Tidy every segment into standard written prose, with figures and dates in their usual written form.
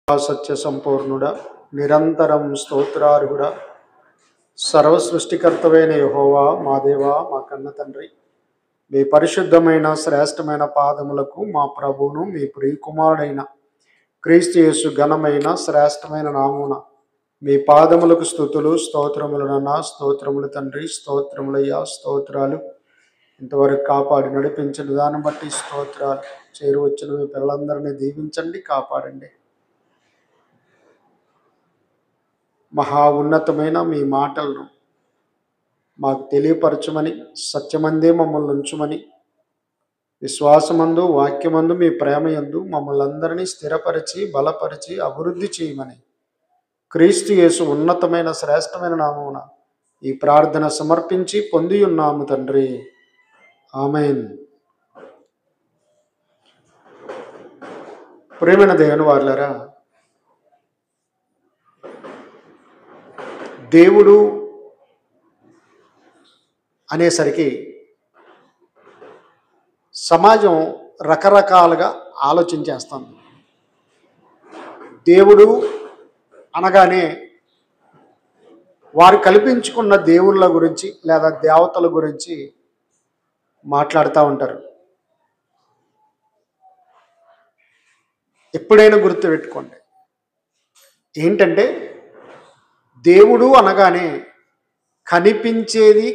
సత్య సంపూర్ణుడా, నిరంతరం స్తోత్రార్హుడా, సర్వ సృష్టికర్తవైన యెహోవా, మా దేవా, మా కన్న తండ్రి, మీ పరిశుద్ధమైన శ్రేష్టమైన పాదములకు మా ప్రభువును మీ ప్రియకుమారుడైన క్రీస్తు యేసు ఘనమైన శ్రేష్టమైన నామున మీ పాదములకు స్తుతులు స్తోత్రములనన్నా. స్తోత్రములు తండ్రి, స్తోత్రములయ్యా, స్తోత్రాలు. ఇంతవరకు కాపాడి నడిపించిన దాన్ని బట్టి స్తోత్రాలు. చేరువచ్చిన మీ పిల్లలందరినీ దీవించండి, కాపాడండి. మహా ఉన్నతమైన మీ మాటలను మాకు తెలియపరచమని, సత్యమందే మమ్మల్ని ఉంచుమని, విశ్వాసమందు వాక్యమందు మీ ప్రేమయందు మమ్మల్ని అందరినీ స్థిరపరిచి బలపరిచి అభివృద్ధి చేయమని క్రీస్తు యేసు ఉన్నతమైన శ్రేష్టమైన నామమున ఈ ప్రార్థన సమర్పించి పొంది ఉన్నాము తండ్రి. ఆమేన్. ప్రేమైన దేవుని వారలారా, దేవుడు అనేసరికి సమాజం రకరకాలుగా ఆలోచించేస్తుంది. దేవుడు అనగానే వారు కల్పించుకున్న దేవుళ్ళ గురించి లేదా దేవతల గురించి మాట్లాడుతూ ఉంటారు. ఎప్పుడైనా గుర్తుపెట్టుకోండి, ఏంటంటే దేవుడు అనగానే కనిపించేవి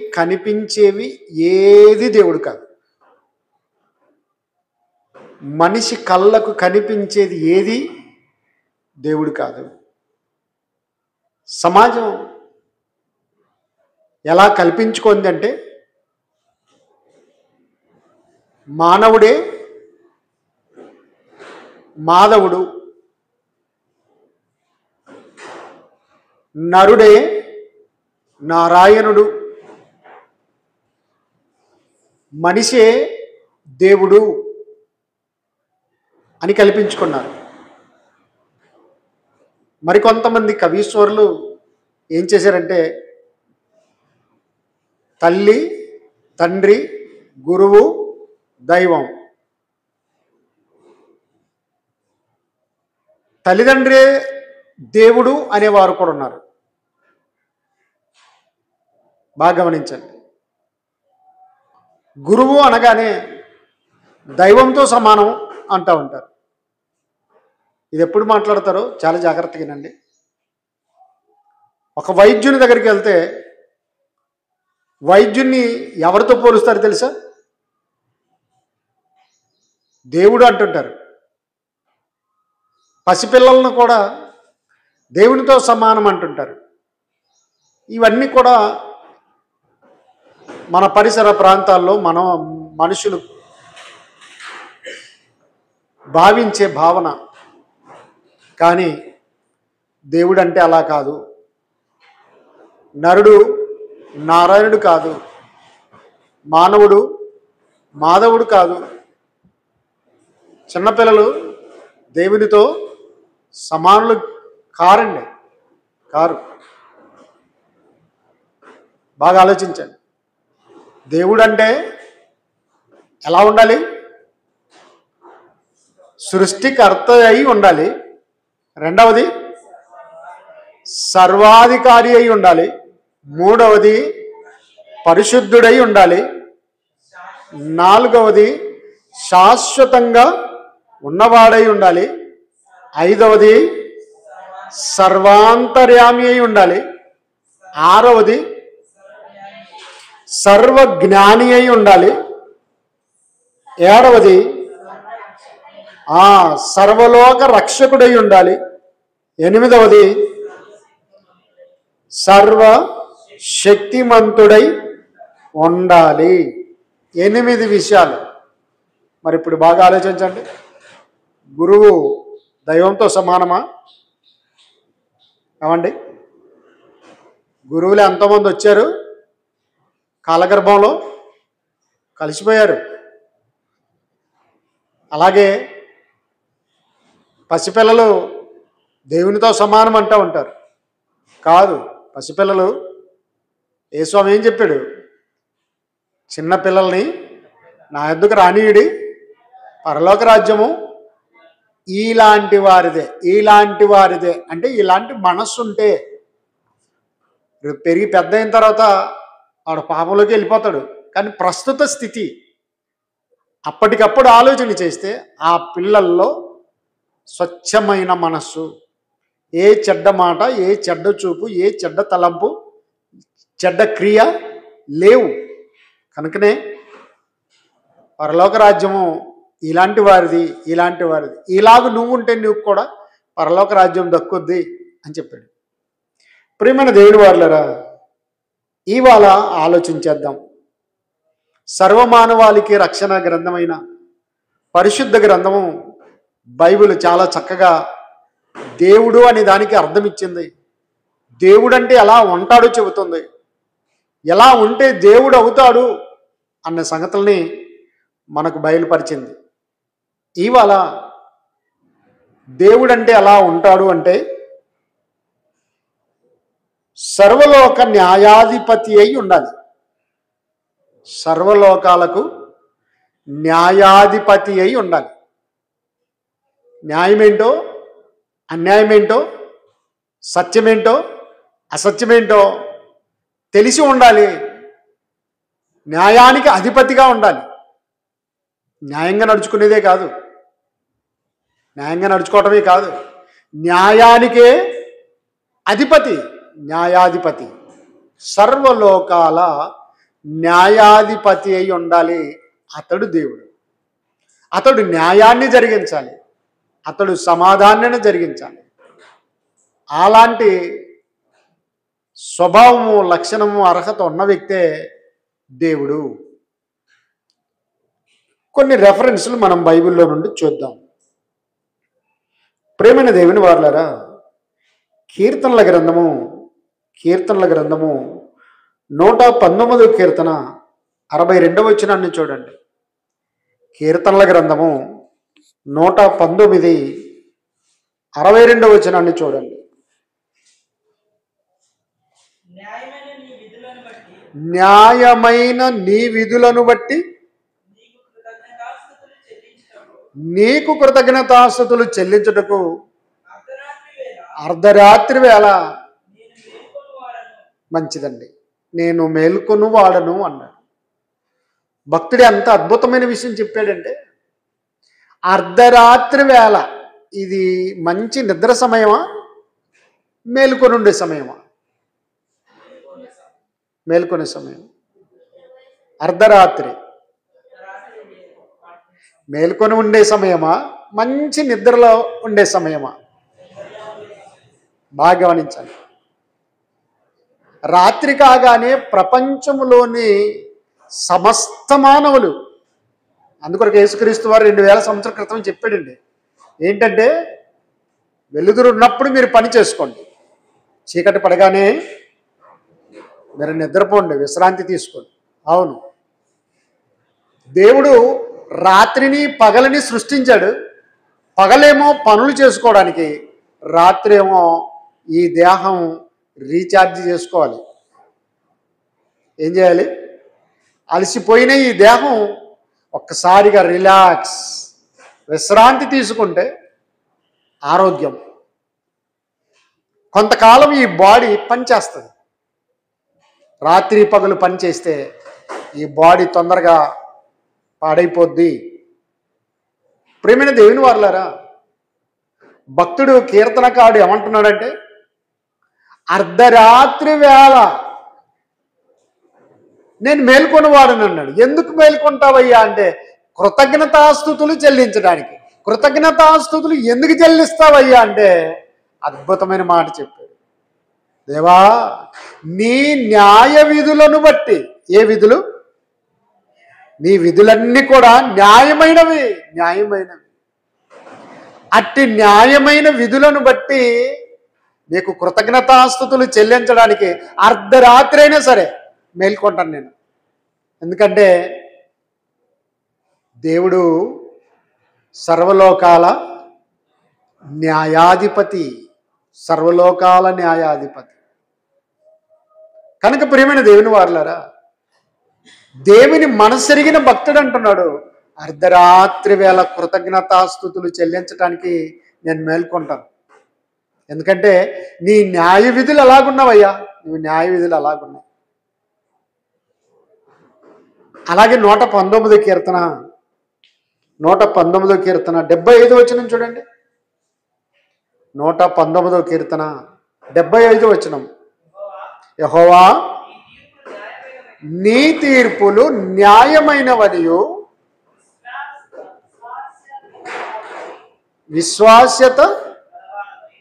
ఏది దేవుడు కాదు. మనిషి కళ్ళకు కనిపించేది ఏది దేవుడు కాదు. సమాజం ఎలా కల్పించుకుంది అంటే మానవుడే మాధవుడు, నరుడే నారాయణుడు, మనిషే దేవుడు అని కల్పించుకున్నారు. మరికొంతమంది కవీశ్వరులు ఏం చేశారంటే తల్లి, తండ్రి, గురువు, దైవం, తల్లిదండ్రే దేవుడు అనేవారు కూడా ఉన్నారు. బాగా గమనించండి. గురువు అనగానే దైవంతో సమానం అంటూ ఉంటారు. ఇది ఎప్పుడు మాట్లాడతారో చాలా జాగ్రత్తగానండి. ఒక వైద్యుని దగ్గరికి వెళ్తే వైద్యుని ఎవరితో పోలుస్తారు తెలుసా? దేవుడు అంటుంటారు. పసిపిల్లలను కూడా దేవునితో సమానం అంటుంటారు. ఇవన్నీ కూడా మన పరిసర ప్రాంతాల్లో మనుషులు భావించే భావన. కానీ దేవుడు అంటే అలా కాదు. నరుడు నారాయణుడు కాదు, మానవుడు మాధవుడు కాదు. చిన్నపిల్లలు దేవునితో సమానులు కారు. బాగా ఆలోచించండి. దేవుడు అంటే ఎలా ఉండాలి? సృష్టికర్త అయి ఉండాలి. రెండవది సర్వాధికారి అయి ఉండాలి. మూడవది పరిశుద్ధుడై ఉండాలి. నాలుగవది శాశ్వతంగా ఉన్నవాడై ఉండాలి. ఐదవది సర్వాంతర్యామి అయి ఉండాలి. ఆరవది సర్వజ్ఞాని అయి ఉండాలి. ఏడవది సర్వలోక రక్షకుడై ఉండాలి. ఎనిమిదవది సర్వ శక్తిమంతుడై ఉండాలి. 8 విషయాలు. మరి ఇప్పుడు బాగా ఆలోచించండి. గురువు దైవంతో సమానమా? ఏమండి? గురువులు ఎంతోమంది వచ్చారు, కాలగర్భంలో కలిసిపోయారు. అలాగే పసిపిల్లలు దేవునితో సమానం అంటూ ఉంటారు. కాదు. పసిపిల్లలు యేసుస్వామి ఏం చెప్పాడు? చిన్నపిల్లల్ని నా యొద్దకు రానీయుడి, పరలోక రాజ్యము ఇలాంటి వారిదే అంటే ఇలాంటి మనస్సు ఉంటే రేపు పెరిగి పెద్ద అయిన తర్వాత వాడు పాపంలోకి వెళ్ళిపోతాడు. కానీ ప్రస్తుత స్థితి అప్పటికప్పుడు ఆలోచన చేస్తే ఆ పిల్లల్లో స్వచ్ఛమైన మనస్సు, ఏ చెడ్డ మాట, ఏ చెడ్డ చూపు, ఏ చెడ్డ తలంపు, చెడ్డ క్రియ లేవు. కనుకనే పరలోక రాజ్యము ఇలాంటి వారిది. ఇలాగ నువ్వు ఉంటే నువ్వు కూడా పరలోక రాజ్యం దక్కుద్ది అని చెప్పాడు. ప్రియమైన దేవుని వారలారా, ఇవాళ ఆలోచించేద్దాం. సర్వమానవాళికి రక్షణ గ్రంథమైన పరిశుద్ధ గ్రంథము బైబిల్ చాలా చక్కగా దేవుడు అనే దానికి అర్థం ఇచ్చింది. దేవుడు అంటే ఎలా ఉంటాడో చెబుతుంది. ఎలా ఉంటే దేవుడు అవుతాడు అన్న సంగతుల్ని మనకు బయలుపరిచింది. ఇవాళ దేవుడు అంటే ఎలా ఉంటాడు అంటే సర్వలోక న్యాయాధిపతి అయి ఉండాలి. సర్వలోకాలకు న్యాయాధిపతి అయి ఉండాలి. న్యాయమేంటో, అన్యాయమేంటో, సత్యమేంటో, అసత్యమేంటో తెలిసి ఉండాలి. న్యాయానికి అధిపతిగా ఉండాలి. న్యాయంగా నడుచుకునేదే కాదు, న్యాయంగా నడుచుకోవటమే కాదు, న్యాయానికే అధిపతి, న్యాయాధిపతి, సర్వలోకాల న్యాయాధిపతి అయి ఉండాలి. అతడు దేవుడు. అతడు న్యాయాన్ని జరిగించాలి, అతడు సమాధానాన్ని జరిగించాలి. అలాంటి స్వభావము, లక్షణము, అర్హత ఉన్న వ్యక్తే దేవుడు. కొన్ని రెఫరెన్స్లు మనం బైబిల్లో నుండి చూద్దాం. ప్రేమైన దేవుని వారలారా, కీర్తనల గ్రంథము 119వ కీర్తన 62వ వచనాన్ని చూడండి. కీర్తనల గ్రంథము 119 62వ వచనాన్ని చూడండి. న్యాయమైన నీ విధులను బట్టి నీకు కృతజ్ఞతాస్తుతులు చెల్లించుటకు అర్ధరాత్రి వేళ మంచిదండి నేను మేల్కొను వాడను అన్నాడు. భక్తుడు ఎంత అద్భుతమైన విషయం చెప్పాడంటే, అర్ధరాత్రి వేళ ఇది మంచి నిద్ర సమయమా, మేలుకొని ఉండే సమయమా? మేల్కొనే సమయం. అర్ధరాత్రి మేల్కొని ఉండే సమయమా, మంచి నిద్రలో ఉండే సమయమా? బాగా గమనించాలి. రాత్రి కాగానే ప్రపంచంలోని సమస్త మానవులు, అందుకొరకు యేసుక్రీస్తు వారు 2000 సంవత్సరాల క్రితం చెప్పాడండి. ఏంటంటే, వెలుగురు ఉన్నప్పుడు మీరు పని చేసుకోండి, చీకటి పడగానే మీరు నిద్రపోండి, విశ్రాంతి తీసుకోండి. అవును, దేవుడు రాత్రిని పగలని సృష్టించాడు. పగలేమో పనులు చేసుకోవడానికి, రాత్రి ఏమో ఈ దేహం రీఛార్జ్ చేసుకోవాలి. ఏం చేయాలి? అలసిపోయిన ఈ దేహం ఒక్కసారిగా రిలాక్స్, విశ్రాంతి తీసుకుంటే ఆరోగ్యం. కొంతకాలం ఈ బాడీ పనిచేస్తుంది. రాత్రి పగలు పనిచేస్తే ఈ బాడీ తొందరగా పాడైపోద్ది. ప్రియమైన దేవుని వారలారా, భక్తుడు కీర్తనకారుడు ఏమంటున్నాడంటే, అర్ధరాత్రి వేళ నేను మేల్కొని వాడను అన్నాడు. ఎందుకు మేల్కొంటావయ్యా అంటే, కృతజ్ఞతాస్తుతులు చెల్లించడానికి. కృతజ్ఞతాస్తుతులు ఎందుకు చెల్లిస్తావయ్యా అంటే, అద్భుతమైన మాట చెప్పాడు. దేవా, నీ న్యాయ విధులను బట్టి. ఏ విధులు? నీ విధులన్నీ కూడా న్యాయమైనవి. అట్టి న్యాయమైన విధులను బట్టి నీకు కృతజ్ఞతాస్తుతులు చెల్లించడానికి అర్ధరాత్రి అయినా సరే మేల్కొంటాను నేను. ఎందుకంటే దేవుడు సర్వలోకాల న్యాయాధిపతి. కనుక ప్రియమైన దేవుని వారలారా, దేవుని మనసెరిగిన భక్తుడు అంటున్నాడు, అర్ధరాత్రి వేళ కృతజ్ఞతాస్తుతులు చెల్లించడానికి నేను మేల్కొంటాను. ఎందుకంటే నీ న్యాయ విధులు అలాగున్నావయ్యా, నువ్వు న్యాయ విధులు అలాగున్నావు. అలాగే 119 కీర్తన 75 వచనం చూడండి. 119 కీర్తన 75 వచనం. యెహోవా నీ తీర్పులు న్యాయమైనవనియు విశ్వాస్యత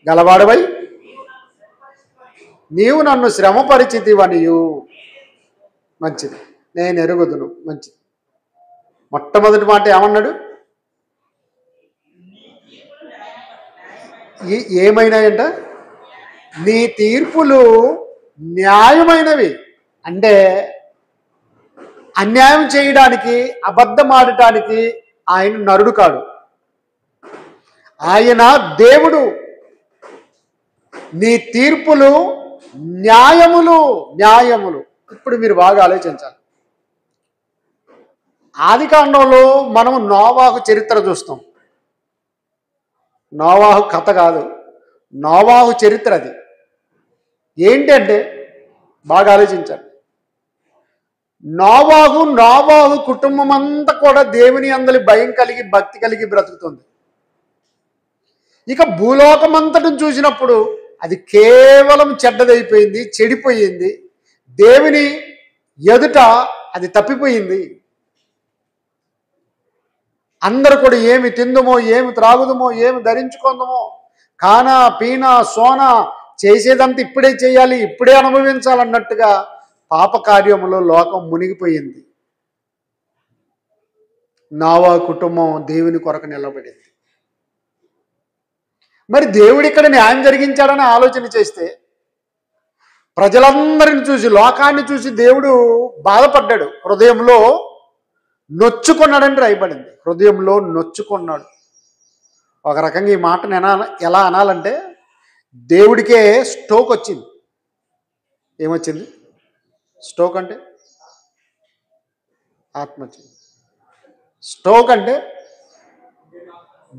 గలవాడవై నీవు నన్ను శ్రమపరిచితివనియు. మంచిది, నేను ఎరుగుదును. మంచిది. మొట్టమొదటి మాట ఏమన్నాడు? ఏమైనాయంట? నీ తీర్పులు న్యాయమైనవి. అంటే అన్యాయం చేయడానికి, అబద్ధమాడటానికి ఆయన నరుడు కాడు, ఆయన దేవుడు. నీ తీర్పులు న్యాయములు. ఇప్పుడు మీరు బాగా ఆలోచించాలి. ఆదికాండంలో మనము నోవాహు చరిత్ర చూస్తాం. నోవాహు కథ కాదు, నోవాహు చరిత్ర అది. ఏంటంటే బాగా ఆలోచించాలి. నోవాహు కుటుంబం అంతా కూడా దేవుని అందలి భయం కలిగి, భక్తి కలిగి బ్రతుకుతుంది. ఇక భూలోకమంతటం చూసినప్పుడు అది కేవలం చెడ్డదైపోయింది, చెడిపోయింది. దేవుని ఎదుట అది తప్పిపోయింది. అందరూ కూడా ఏమి తిందుమో, ఏమి త్రాగుదమో, ఏమి ధరించుకుందామో, కానా పీనా సోనా చేసేదంతా ఇప్పుడే చేయాలి, ఇప్పుడే అనుభవించాలన్నట్టుగా పాప కార్యములో లోకం మునిగిపోయింది. నోవా కుటుంబం దేవుని కొరకు నిలబడింది. మరి దేవుడు ఇక్కడ న్యాయం జరిగించాడని ఆలోచన చేస్తే ప్రజలందరిని చూసి, లోకాన్ని చూసి దేవుడు బాధపడ్డాడు. హృదయంలో నొచ్చుకున్నాడని రాయబడింది. హృదయంలో నొచ్చుకున్నాడు. ఒక రకంగా ఈ మాటను ఎలా అనాలంటే దేవుడికే స్ట్రోక్ వచ్చింది. ఏమొచ్చింది? స్ట్రోక్ అంటే ఆత్మ వచ్చింది. స్ట్రోక్ అంటే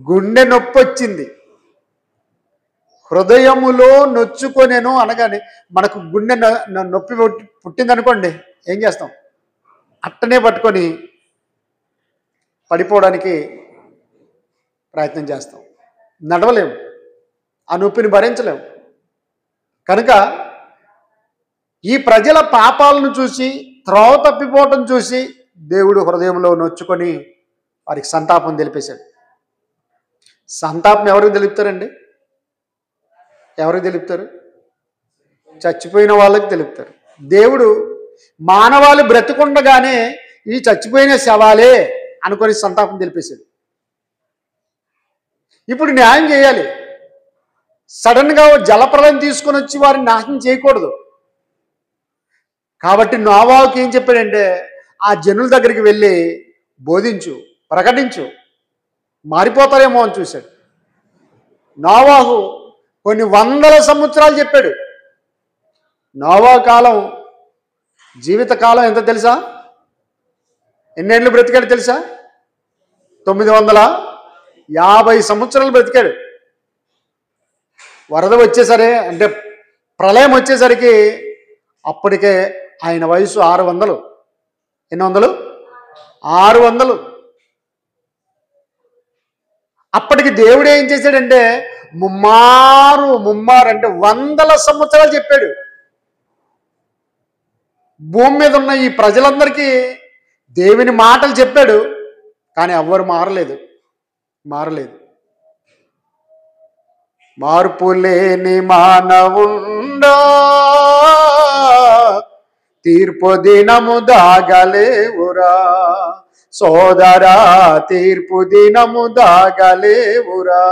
గుండె నొప్పి వచ్చింది. హృదయములో నొచ్చుకొనేను అనగానే మనకు గుండె నొప్పి పుట్టిందనుకోండి, ఏం చేస్తాం? అట్టనే పట్టుకొని పడిపోవడానికి ప్రయత్నం చేస్తాం. నడవలేము, ఆ నొప్పిని భరించలేము. కనుక ఈ ప్రజల పాపాలను చూసి, త్రోవ తప్పిపోవటం చూసి దేవుడు హృదయంలో నొచ్చుకొని వారికి సంతాపం తెలిపేశాడు. సంతాపం ఎవరికి తెలుపుతారండి? ఎవరికి తెలుపుతారు? చచ్చిపోయిన వాళ్ళకి తెలుపుతారు. దేవుడు మానవాళి బ్రతికుండగానే ఈ చచ్చిపోయిన శవాలే అనుకొని సంతాపం తెలిపేశాడు. ఇప్పుడు న్యాయం చేయాలి. సడన్గా జలప్రలయం తీసుకొని వచ్చి వారిని నాశనం చేయకూడదు. కాబట్టి నోవాహుకి ఏం చెప్పాడంటే, ఆ జనుల దగ్గరికి వెళ్ళి బోధించు, ప్రకటించు, మారిపోతారేమో అని చూశాడు. నోవాహు కొన్ని వందల సంవత్సరాలు చెప్పాడు. నోవాహు కాలం, జీవితకాలం ఎంత తెలుసా? ఎన్నేళ్ళు బ్రతికాడు తెలుసా? 950 సంవత్సరాలు బ్రతికాడు. వరద వచ్చేసరే అంటే ప్రళయం వచ్చేసరికి అప్పటికే ఆయన వయసు 600. ఎన్ని వందలు? 600. అప్పటికి దేవుడు ఏం చేశాడంటే ముమ్మారు అంటే వందల సంవత్సరాలు చెప్పాడు. భూమి మీద ఉన్న ఈ ప్రజలందరికీ దేవుని మాటలు చెప్పాడు. కానీ ఎవ్వరు మారలేదు. మార్పు లేని మానవుండా తీర్పు దినము దాగలేవురా, సోదరా తీర్పు దినము దాగలేవురా.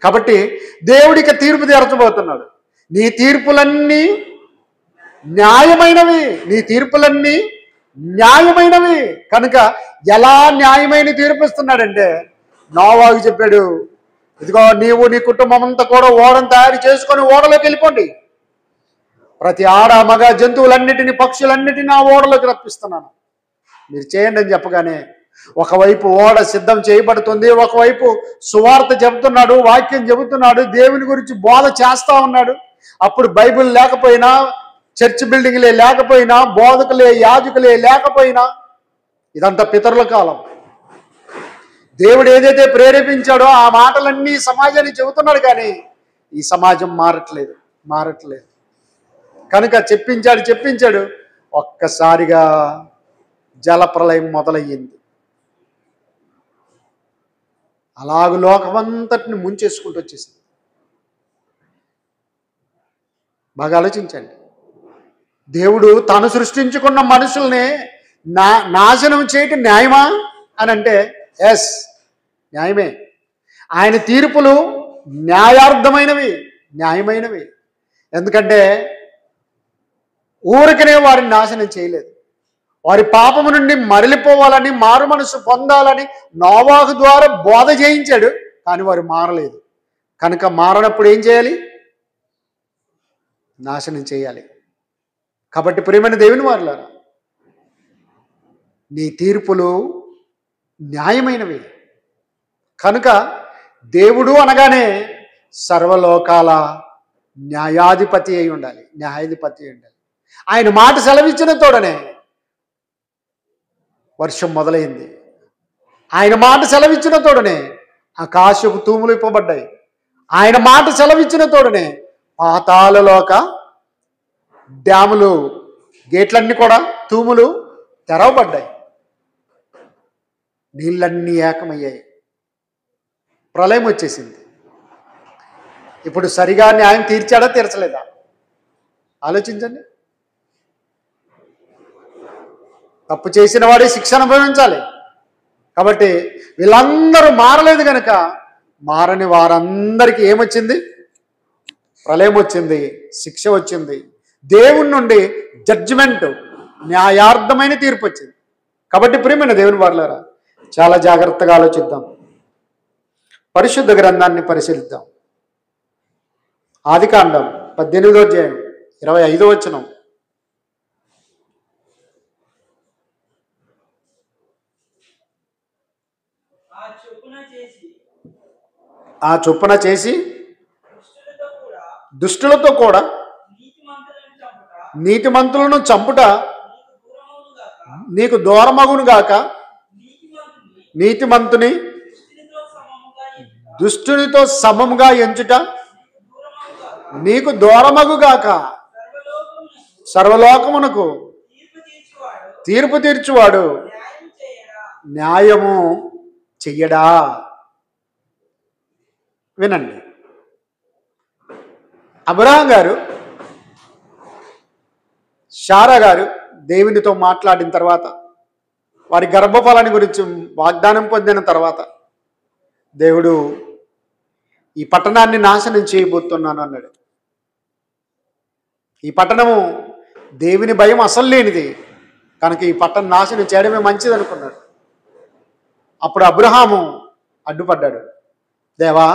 కాబట్టి దేవుడికి తీర్పు తీర్చబోతున్నాడు. నీ తీర్పులన్నీ న్యాయమైనవి. కనుక ఎలా న్యాయమైన తీర్పు ఇస్తున్నాడంటే నోవాహు చెప్పాడు, ఇదిగో నీవు నీ కుటుంబం అంతా కూడా ఓడను తయారు చేసుకొని ఓడలోకి వెళ్ళిపోండి. ప్రతి ఆడ మగ జంతువులన్నిటిని, పక్షులన్నిటిని ఆ ఓడలోకి రప్పిస్తున్నాను, మీరు చేయండి అని చెప్పగానే ఒకవైపు ఓడ సిద్ధం చేయబడుతుంది, ఒకవైపు సువార్త చెబుతున్నాడు, వాక్యం చెబుతున్నాడు, దేవుని గురించి బోధ చేస్తా ఉన్నాడు. అప్పుడు బైబిల్ లేకపోయినా, చర్చ్ బిల్డింగ్లే లేకపోయినా, బోధకులే యాజకులే లేకపోయినా, ఇదంతా పితరుల కాలం. దేవుడు ఏదైతే ప్రేరేపించాడో ఆ మాటలన్నీ సమాజానికి చెబుతున్నాడు, కానీ ఈ సమాజం మారట్లేదు. కనుక చెప్పించాడు. ఒక్కసారిగా జలప్రలయం మొదలయ్యింది. అలాగ లోకమంతటిని ముంచేసుకుంటూ వచ్చేసింది. బాగా ఆలోచించండి. దేవుడు తాను సృష్టించుకున్న మనుషుల్ని నాశనం చేయటం న్యాయమా అని అంటే ఎస్, న్యాయమే. ఆయన తీర్పులు న్యాయమైనవి. ఎందుకంటే ఊరికనే వారిని నాశనం చేయలేదు. వారి పాపము నుండి మరలిపోవాలని, మారు మనసు పొందాలని నోవాహు ద్వారా బోధ చేయించాడు, కానీ వారు మారలేదు. కనుక మారనప్పుడు ఏం చేయాలి? నాశనం చేయాలి. కాబట్టి ప్రియమైన దేవుని వారలారా, నీ తీర్పులు న్యాయమైనవి. కనుక దేవుడు అనగానే సర్వలోకాల న్యాయాధిపతి అయి ఉండాలి. ఆయన మాట సెలవిచ్చిన తోడనే వర్షం మొదలైంది. ఆయన మాట సెలవిచ్చిన తోడనే ఆకాశపు తూములు ఇప్పబడ్డాయి. ఆయన మాట సెలవిచ్చిన తోడనే పాతాళలోక డ్యాములు, గేట్లన్నీ కూడా, తూములు తెరవబడ్డాయి. నీళ్ళన్నీ ఏకమయ్యాయి. ప్రళయం వచ్చేసింది. ఇప్పుడు సరిగా న్యాయం తీర్చాడా తీర్చలేదా? ఆలోచించండి. తప్పు చేసిన వాడే శిక్ష అనుభవించాలి. కాబట్టి వీళ్ళందరూ మారలేదు కనుక మారని వారందరికీ ఏమొచ్చింది? ప్రళయం వచ్చింది, శిక్ష వచ్చింది. దేవుని నుండి జడ్జిమెంట్, న్యాయార్థమైన తీర్పు వచ్చింది. కాబట్టి ప్రియమైన దేవుని వారలారా, చాలా జాగ్రత్తగా ఆలోచిద్దాం. పరిశుద్ధ గ్రంథాన్ని పరిశీలిద్దాం. ఆదికాండం 18వ అధ్యాయం 25వ వచనం. ఆ చొప్పున చేసి దుష్టులతో కూడా నీతిమంతులను చంపుట నీకు దూరమగును గాక, నీతిమంతుని దుష్టునితో సమముగా ఎంచుట నీకు దూరమగుగాక. సర్వలోకమునకు తీర్పు తీర్చువాడు న్యాయము చెయ్యడా? వినండి. అబ్రహాం గారు, శారా గారు దేవునితో మాట్లాడిన తర్వాత, వారి గర్భఫలాన్ని గురించి వాగ్దానం పొందిన తర్వాత, దేవుడు ఈ పట్టణాన్ని నాశనం చేయబోతున్నాను అన్నాడు. ఈ పట్టణము దేవుని భయం అసలు లేనిది కనుక ఈ పట్టణం నాశనం చేయడమే మంచిది అనుకున్నాడు. అప్పుడు అబ్రహాము అడ్డుపడ్డాడు. దేవా,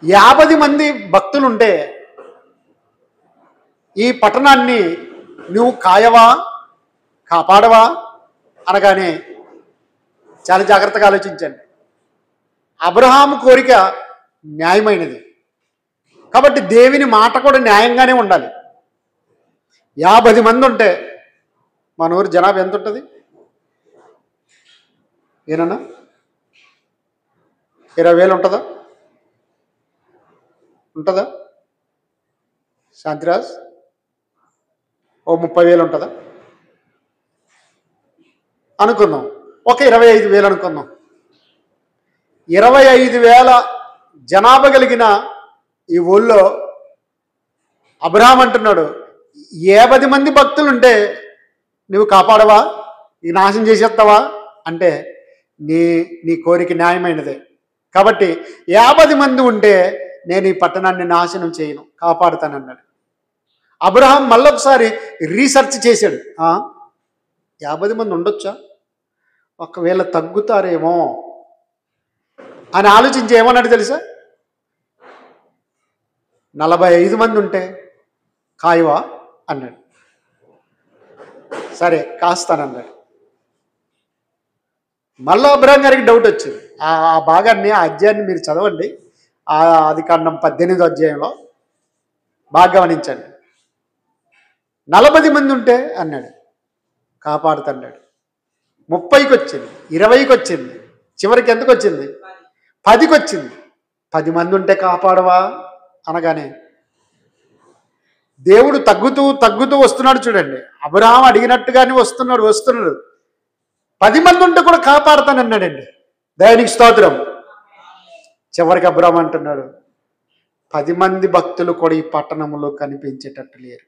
50 మంది భక్తులుంటే ఈ పట్టణాన్ని నువ్వు కాపాడవా అనగానే చాలా జాగ్రత్తగా ఆలోచించండి. అబ్రహాము కోరిక న్యాయమైనది కాబట్టి దేవుని మాట కూడా న్యాయంగానే ఉండాలి. 50 మంది ఉంటే మన ఊరు జనాభా ఎంత ఉంటుంది? ఏనన్నా 20,000 ఉంటుందా? శాంతిరాజ్, ఓ 30,000 ఉంటుందా అనుకుందాం. ఒక 25,000 అనుకుందాం. 25,000 జనాభా కలిగిన ఈ ఊళ్ళో అబ్రహాం అంటున్నాడు, 50 మంది భక్తులుంటే నువ్వు కాపాడవా? ఈ నాశనం చేసేస్తావా అంటే నీ కోరిక న్యాయమైనదే. కాబట్టి 50 మంది ఉంటే నేను ఈ పట్టణాన్ని నాశనం చేయను, కాపాడుతానన్నాడు. అబ్రహాం మళ్ళొకసారి రీసెర్చ్ చేశాడు. 50 మంది ఉండొచ్చా, ఒకవేళ తగ్గుతారేమో అని ఆలోచించి ఏమన్నాడు తెలుసా? 45 మంది ఉంటే కాయవా అన్నాడు. సరే కాస్తానన్నాడు. మళ్ళీ అబ్రహాం గారికి డౌట్ వచ్చింది. ఆ భాగాన్ని, ఆ అధ్యాయాన్ని మీరు చదవండి. ఆదికాండం 18వ అధ్యాయంలో బాగా గమనించండి. 40 మంది ఉంటే అన్నాడు, కాపాడుతున్నాడు. 30కి వచ్చింది, 20కి వచ్చింది, చివరికి ఎంతకు వచ్చింది? 10కి వచ్చింది. 10 మంది ఉంటే కాపాడవా అనగానే దేవుడు తగ్గుతూ తగ్గుతూ వస్తున్నాడు. చూడండి, అబ్రహాం అడిగినట్టుగానే వస్తున్నాడు. 10 మంది ఉంటే కూడా కాపాడుతానన్నాడండి. దేవునికి స్తోత్రం. చివరికి అబ్రహాం అంటున్నాడు, 10 మంది భక్తులు కూడా ఈ పట్టణంలో కనిపించేటట్టు లేరు.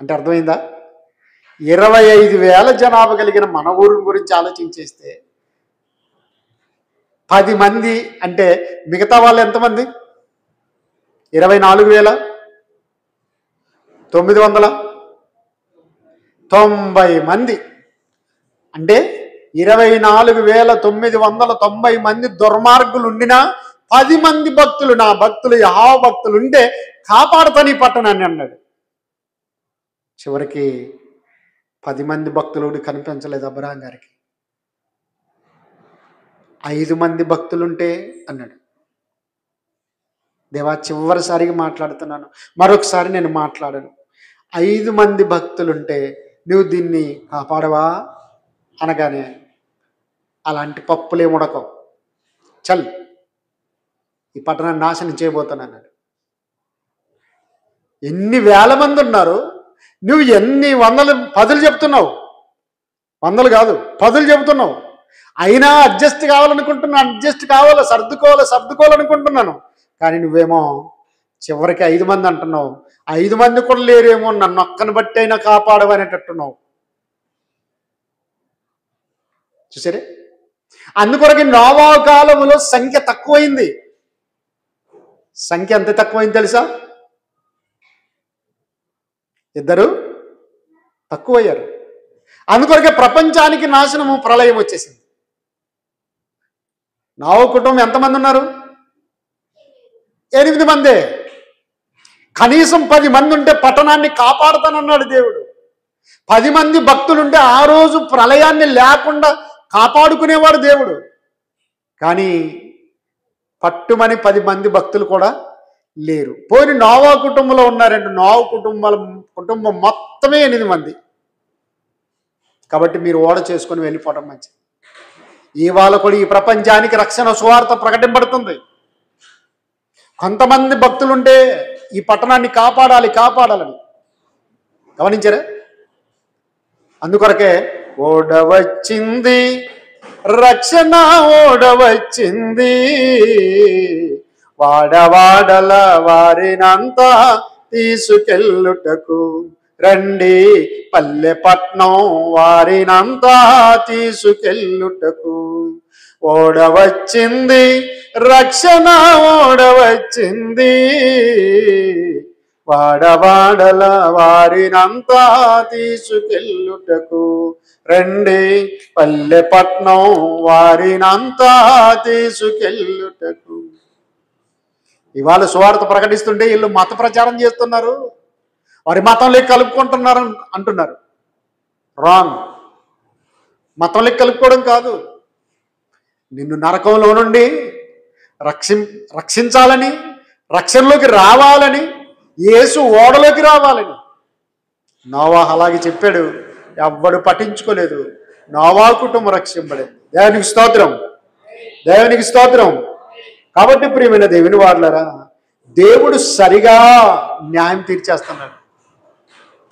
అంటే అర్థమైందా? 25,000 జనాభా కలిగిన మన ఊరు గురించి ఆలోచించేస్తే 10 మంది అంటే మిగతా వాళ్ళు ఎంతమంది? 24,990 మంది. అంటే 24,990 మంది దుర్మార్గులు ఉండినా 10 మంది భక్తులు, నా భక్తులు, యెహోవా భక్తులు ఉంటే కాపాడుతాను ఈ పట్టణాన్ని అన్నాడు. చివరికి 10 మంది భక్తులు కనిపించలేదు అబ్రహాం గారికి. 5 మంది భక్తులుంటే అన్నాడు. దేవా, చివరిసారిగా మాట్లాడుతున్నాను, మరొకసారి నేను మాట్లాడను. 5 మంది భక్తులుంటే నువ్వు దీన్ని కాపాడవా అనగానే అలాంటి పప్పులే ఉడకవు, చల్, ఈ పట్టణాన్ని నాశనం చేయబోతానన్నాడు. ఎన్ని వేల మంది ఉన్నారు, నువ్వు ఎన్ని వందలు, 10 చెప్తున్నావు, 100 కాదు 10 చెబుతున్నావు. అయినా అడ్జస్ట్ కావాలనుకుంటున్నాను, అడ్జస్ట్ కావాలి, సర్దుకోవాలనుకుంటున్నాను. కానీ నువ్వేమో చివరికి 5 మంది అంటున్నావు. 5 మంది కూడా లేరేమో, నన్ను ఒక్కని బట్టి అయినా కాపాడవనేటట్టున్నావు. చూసారే, అందుకొరకు నోవా కాలంలో సంఖ్య తక్కువైంది. సంఖ్య ఎంత తక్కువైంది తెలుసా? 2 తక్కువయ్యారు. అందుకొరకే ప్రపంచానికి నాశనము, ప్రళయం వచ్చేసింది. నోవా కుటుంబం ఎంతమంది ఉన్నారు? 8 మందే. కనీసం 10 మంది ఉంటే పట్టణాన్ని కాపాడుతానన్నాడు దేవుడు. 10 మంది భక్తులుంటే ఆ రోజు ప్రళయాన్ని లేకుండా కాపాడుకునేవాడు దేవుడు. కానీ పట్టుమని 10 మంది భక్తులు కూడా లేరు. పోని నోవా కుటుంబంలో ఉన్నారండి. నోవా కుటుంబం మొత్తమే 8 మంది. కాబట్టి మీరు ఓడ చేసుకొని వెళ్ళిపోవడం మంచిది. ఇవాళ కూడా ఈ ప్రపంచానికి రక్షణ సువార్త ప్రకటింపబడుతుంది. కొంతమంది భక్తులుంటే ఈ పట్టణాన్ని కాపాడాలని గమనించారా? అందుకొరకే ఓడవచ్చింది రక్షణ, ఓడవచ్చింది, వాడవాడల వారినంతా తీసుకెళ్ళుటకు రండి, పల్లె పట్నం వారినంతా తీసుకెళ్ళుటకు. ఓడవచ్చింది రక్షణ, ఓడవచ్చింది, వాడవాడల వారినంతా తీసుకెళ్ళుటకు రండి, పల్లె పట్నం వారినంతా తీసుకెళ్ళుటకు. ఇవాళ సువార్త ప్రకటిస్తుంటే వీళ్ళు మత ప్రచారం చేస్తున్నారు, వారి మతంలోకి కలుపుకుంటున్నారు అంటున్నారు. రాంగ్. మతంలోకి కలుపుకోవడం కాదు, నిన్ను నరకంలో నుండి రక్షించాలని, రక్షణలోకి రావాలని, యేసు ఓడలోకి రావాలని. నోవా అలాగే చెప్పాడు, ఎవ్వడు పఠించుకోలేదు. నోవా కుటుంబం రక్షింపలేదు. దేవునికి స్తోత్రం, దేవునికి స్తోత్రం. కాబట్టి ప్రియమైన దేవుని వారలారా, దేవుడు సరిగా న్యాయం తీర్చేస్తున్నాడు.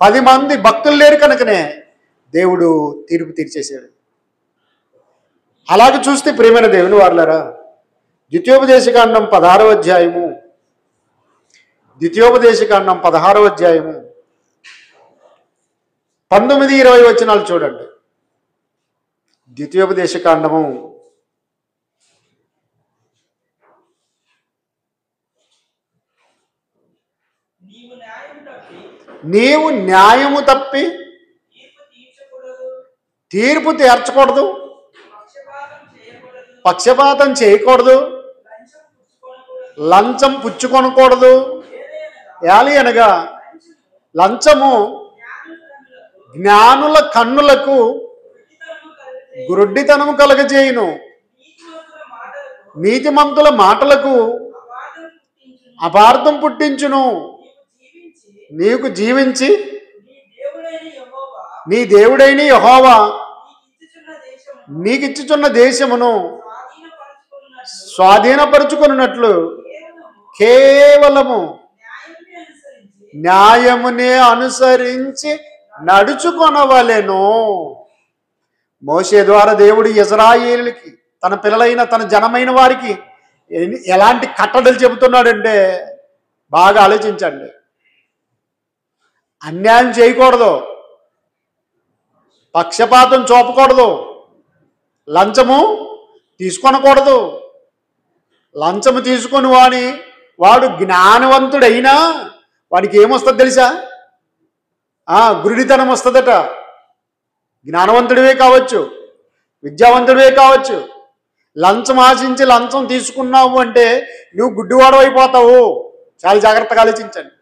10 మంది భక్తులు లేరు కనుకనే దేవుడు తీర్పు తీర్చేశాడు. అలాగే చూస్తే ప్రియమైన దేవుని వారలారా, ద్వితీయోపదేశకాండం 16వ అధ్యాయము, ద్వితీయోపదేశకాండం 16వ అధ్యాయము 19-20 వచనాలు చూడండి. ద్వితీయోపదేశకాండము నీవు న్యాయము తప్పి తీర్పు తీర్చకూడదు, పక్షపాతం చేయకూడదు, లంచం పుచ్చుకొనకూడదు. యాలి అనగా లంచము జ్ఞానుల కన్నులకు గురుడ్డితనము కలగజేయును. నీతిమంతుల మాటలకు అపార్థం పుట్టించును. నీకు జీవించి నీ దేవుడైన యెహోవా నీకిచ్చుచున్న దేశమును స్వాధీనపరుచుకున్నట్లు కేవలము న్యాయమునే అనుసరించి నడుచుకొనవలెను. మోషే ద్వారా దేవుడు ఇశ్రాయేలుకి, తన పిల్లలైన తన జనమైన వారికి ఎలాంటి కట్టడలు చెబుతున్నాడంటే బాగా ఆలోచించండి. అన్యాయం చేయకూడదు, పక్షపాతం చూపకూడదు, లంచము తీసుకొనకూడదు. లంచము తీసుకొని వాడు జ్ఞానవంతుడైనా వాడికి ఏమొస్తుంది తెలుసా? గురుడితనం వస్తుందట. జ్ఞానవంతుడివే కావచ్చు, విద్యావంతుడివే కావచ్చు, లంచం ఆశించి లంచం తీసుకున్నావు అంటే నువ్వు గుడ్డివాడు అయిపోతావు. చాలా జాగ్రత్తగా ఆలోచించండి.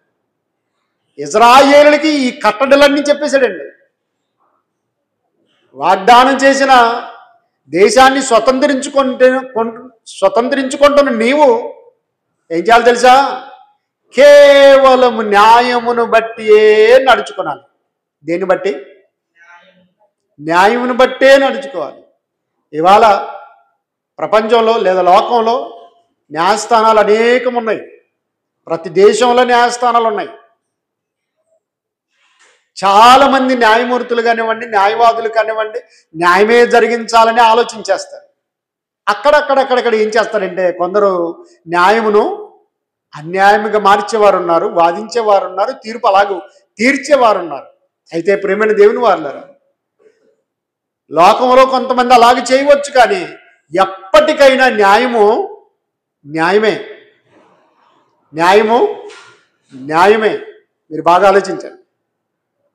ఇశ్రాయేలులకి ఈ కట్టడలన్నీ చెప్పేశాడండి. వాగ్దానం చేసిన దేశాన్ని స్వతంత్రించుకుంటున్న నీవు ఏం చేయాలి తెలుసా? కేవలం న్యాయమును బట్టియే నడుచుకోవాలి. దేన్ని బట్టి? న్యాయమును బట్టే నడుచుకోవాలి. ఇవాళ ప్రపంచంలో లేదా లోకంలో న్యాయస్థానాలు అనేకం ఉన్నాయి. ప్రతి దేశంలో న్యాయస్థానాలు ఉన్నాయి. చాలామంది న్యాయమూర్తులు కానివ్వండి, న్యాయవాదులు కానివ్వండి, న్యాయమే జరిగించాలని ఆలోచించేస్తారు. అక్కడక్కడ ఏం చేస్తారంటే కొందరు న్యాయమును అన్యాయంగా మార్చేవారు ఉన్నారు, వాదించేవారు ఉన్నారు, తీర్పు అలాగూ తీర్చేవారు ఉన్నారు. అయితే ప్రియమైన దేవుని వారులారా, లోకంలో కొంతమంది అలాగే చేయవచ్చు, కానీ ఎప్పటికైనా న్యాయమే. మీరు బాగా ఆలోచించండి.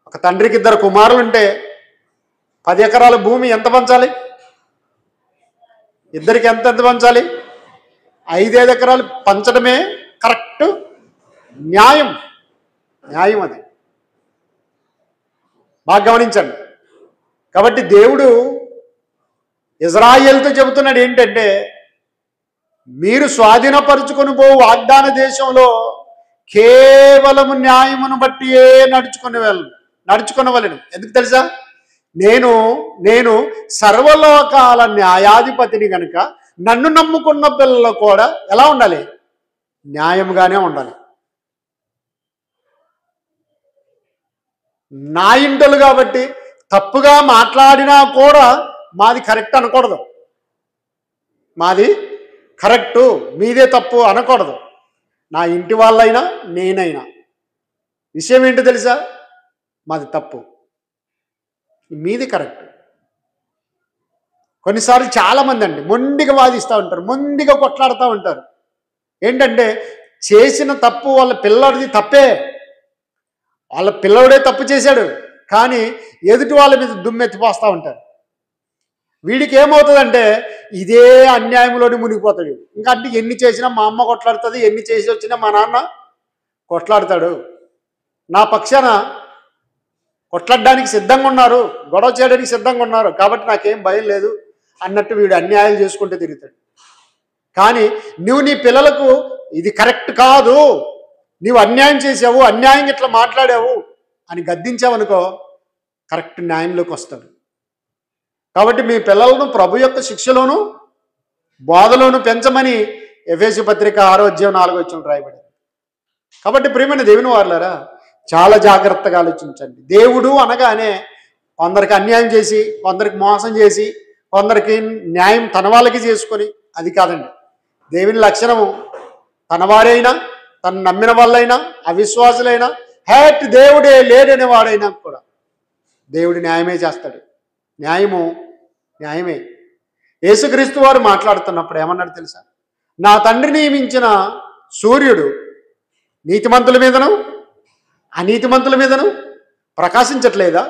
ఒక తండ్రికి 2 కుమారులు ఉంటే 10 ఎకరాల భూమి ఎంత పంచాలి? ఇద్దరికి ఎంత పంచాలి? 5 ఎకరాలు పంచడమే కరెక్ట్ న్యాయం. అది బాగా గమనించండి. కాబట్టి దేవుడు ఇశ్రాయేలుతో చెబుతున్నాడు ఏంటంటే, మీరు స్వాధీనపరుచుకొని పో వాగ్దాన దేశంలో కేవలము న్యాయమును బట్టియే నడుచుకునవలెను. ఎందుకు తెలుసా? నేను సర్వలోకాల న్యాయాధిపతిని గనుక నన్ను నమ్ముకున్న పిల్లలు కూడా ఎలా ఉండాలి? న్యాయంగానే ఉండాలి. నా ఇంటలు కాబట్టి తప్పుగా మాట్లాడినా కూడా మాది కరెక్ట్ అనకూడదు. మాది కరెక్టు, మీదే తప్పు అనకూడదు. నా ఇంటి వాళ్ళైనా నేనైనా విషయం ఏంటో తెలుసా? మాది తప్పు, మీది కరెక్ట్. కొన్నిసార్లు చాలామంది అండి మొండిగా వాదిస్తూ ఉంటారు, మొండిగా కొట్లాడుతూ ఉంటారు. ఏంటంటే చేసిన తప్పు వాళ్ళ పిల్లడిది తప్పే, వాళ్ళ పిల్లవాడే తప్పు చేశాడు, కానీ ఎదుటి వాళ్ళ మీద దుమ్మెత్తిపోస్తూ ఉంటారు. వీడికి ఏమవుతుందంటే ఇదే అన్యాయంలోనే మునిగిపోతాడు. ఇంకా అంటే ఎన్ని చేసినా మా అమ్మ కొట్లాడుతుంది, ఎన్ని చేసి వచ్చినా మా నాన్న కొట్లాడతాడు, నా పక్షాన కొట్లాడడానికి సిద్ధంగా ఉన్నారు, గొడవ చేయడానికి సిద్ధంగా ఉన్నారు, కాబట్టి నాకేం భయం లేదు అన్నట్టు వీడు అన్యాయాలు చేసుకుంటూ తిరుగుతాడు. కానీ నువ్వు నీ పిల్లలకు ఇది కరెక్ట్ కాదు, నీవు అన్యాయం చేసావు, అన్యాయం ఇట్లా మాట్లాడావు అని గద్దించావనుకో కరెక్ట్ న్యాయంలోకి వస్తాడు. కాబట్టి మీ పిల్లలను ప్రభు యొక్క శిక్షలోను బోధలోను పెంచమని ఎఫెసీ పత్రిక 6:4 రాయబడింది. కాబట్టి ప్రియమైన దేవుని వారులారా, చాలా జాగ్రత్తగా ఆలోచించండి. దేవుడు అనగానే కొందరికి అన్యాయం చేసి, కొందరికి మోసం చేసి, కొందరికి న్యాయం తన వాళ్ళకి చేసుకొని అది కాదండి. దేవుని లక్షణము తన వారైనా, తను నమ్మిన వాళ్ళైనా, అవిశ్వాసులైనా, దేవుడే లేడనే వాడైనా కూడా దేవుడు న్యాయమే చేస్తాడు. న్యాయమే. యేసుక్రీస్తు వారు మాట్లాడుతున్నప్పుడు ఏమన్నాడు తెలుసా? నా తండ్రి నియమించిన సూర్యుడు నీతిమంతుల మీదను అనీతిమంతుల మీదను ప్రకాశించట్లేదా?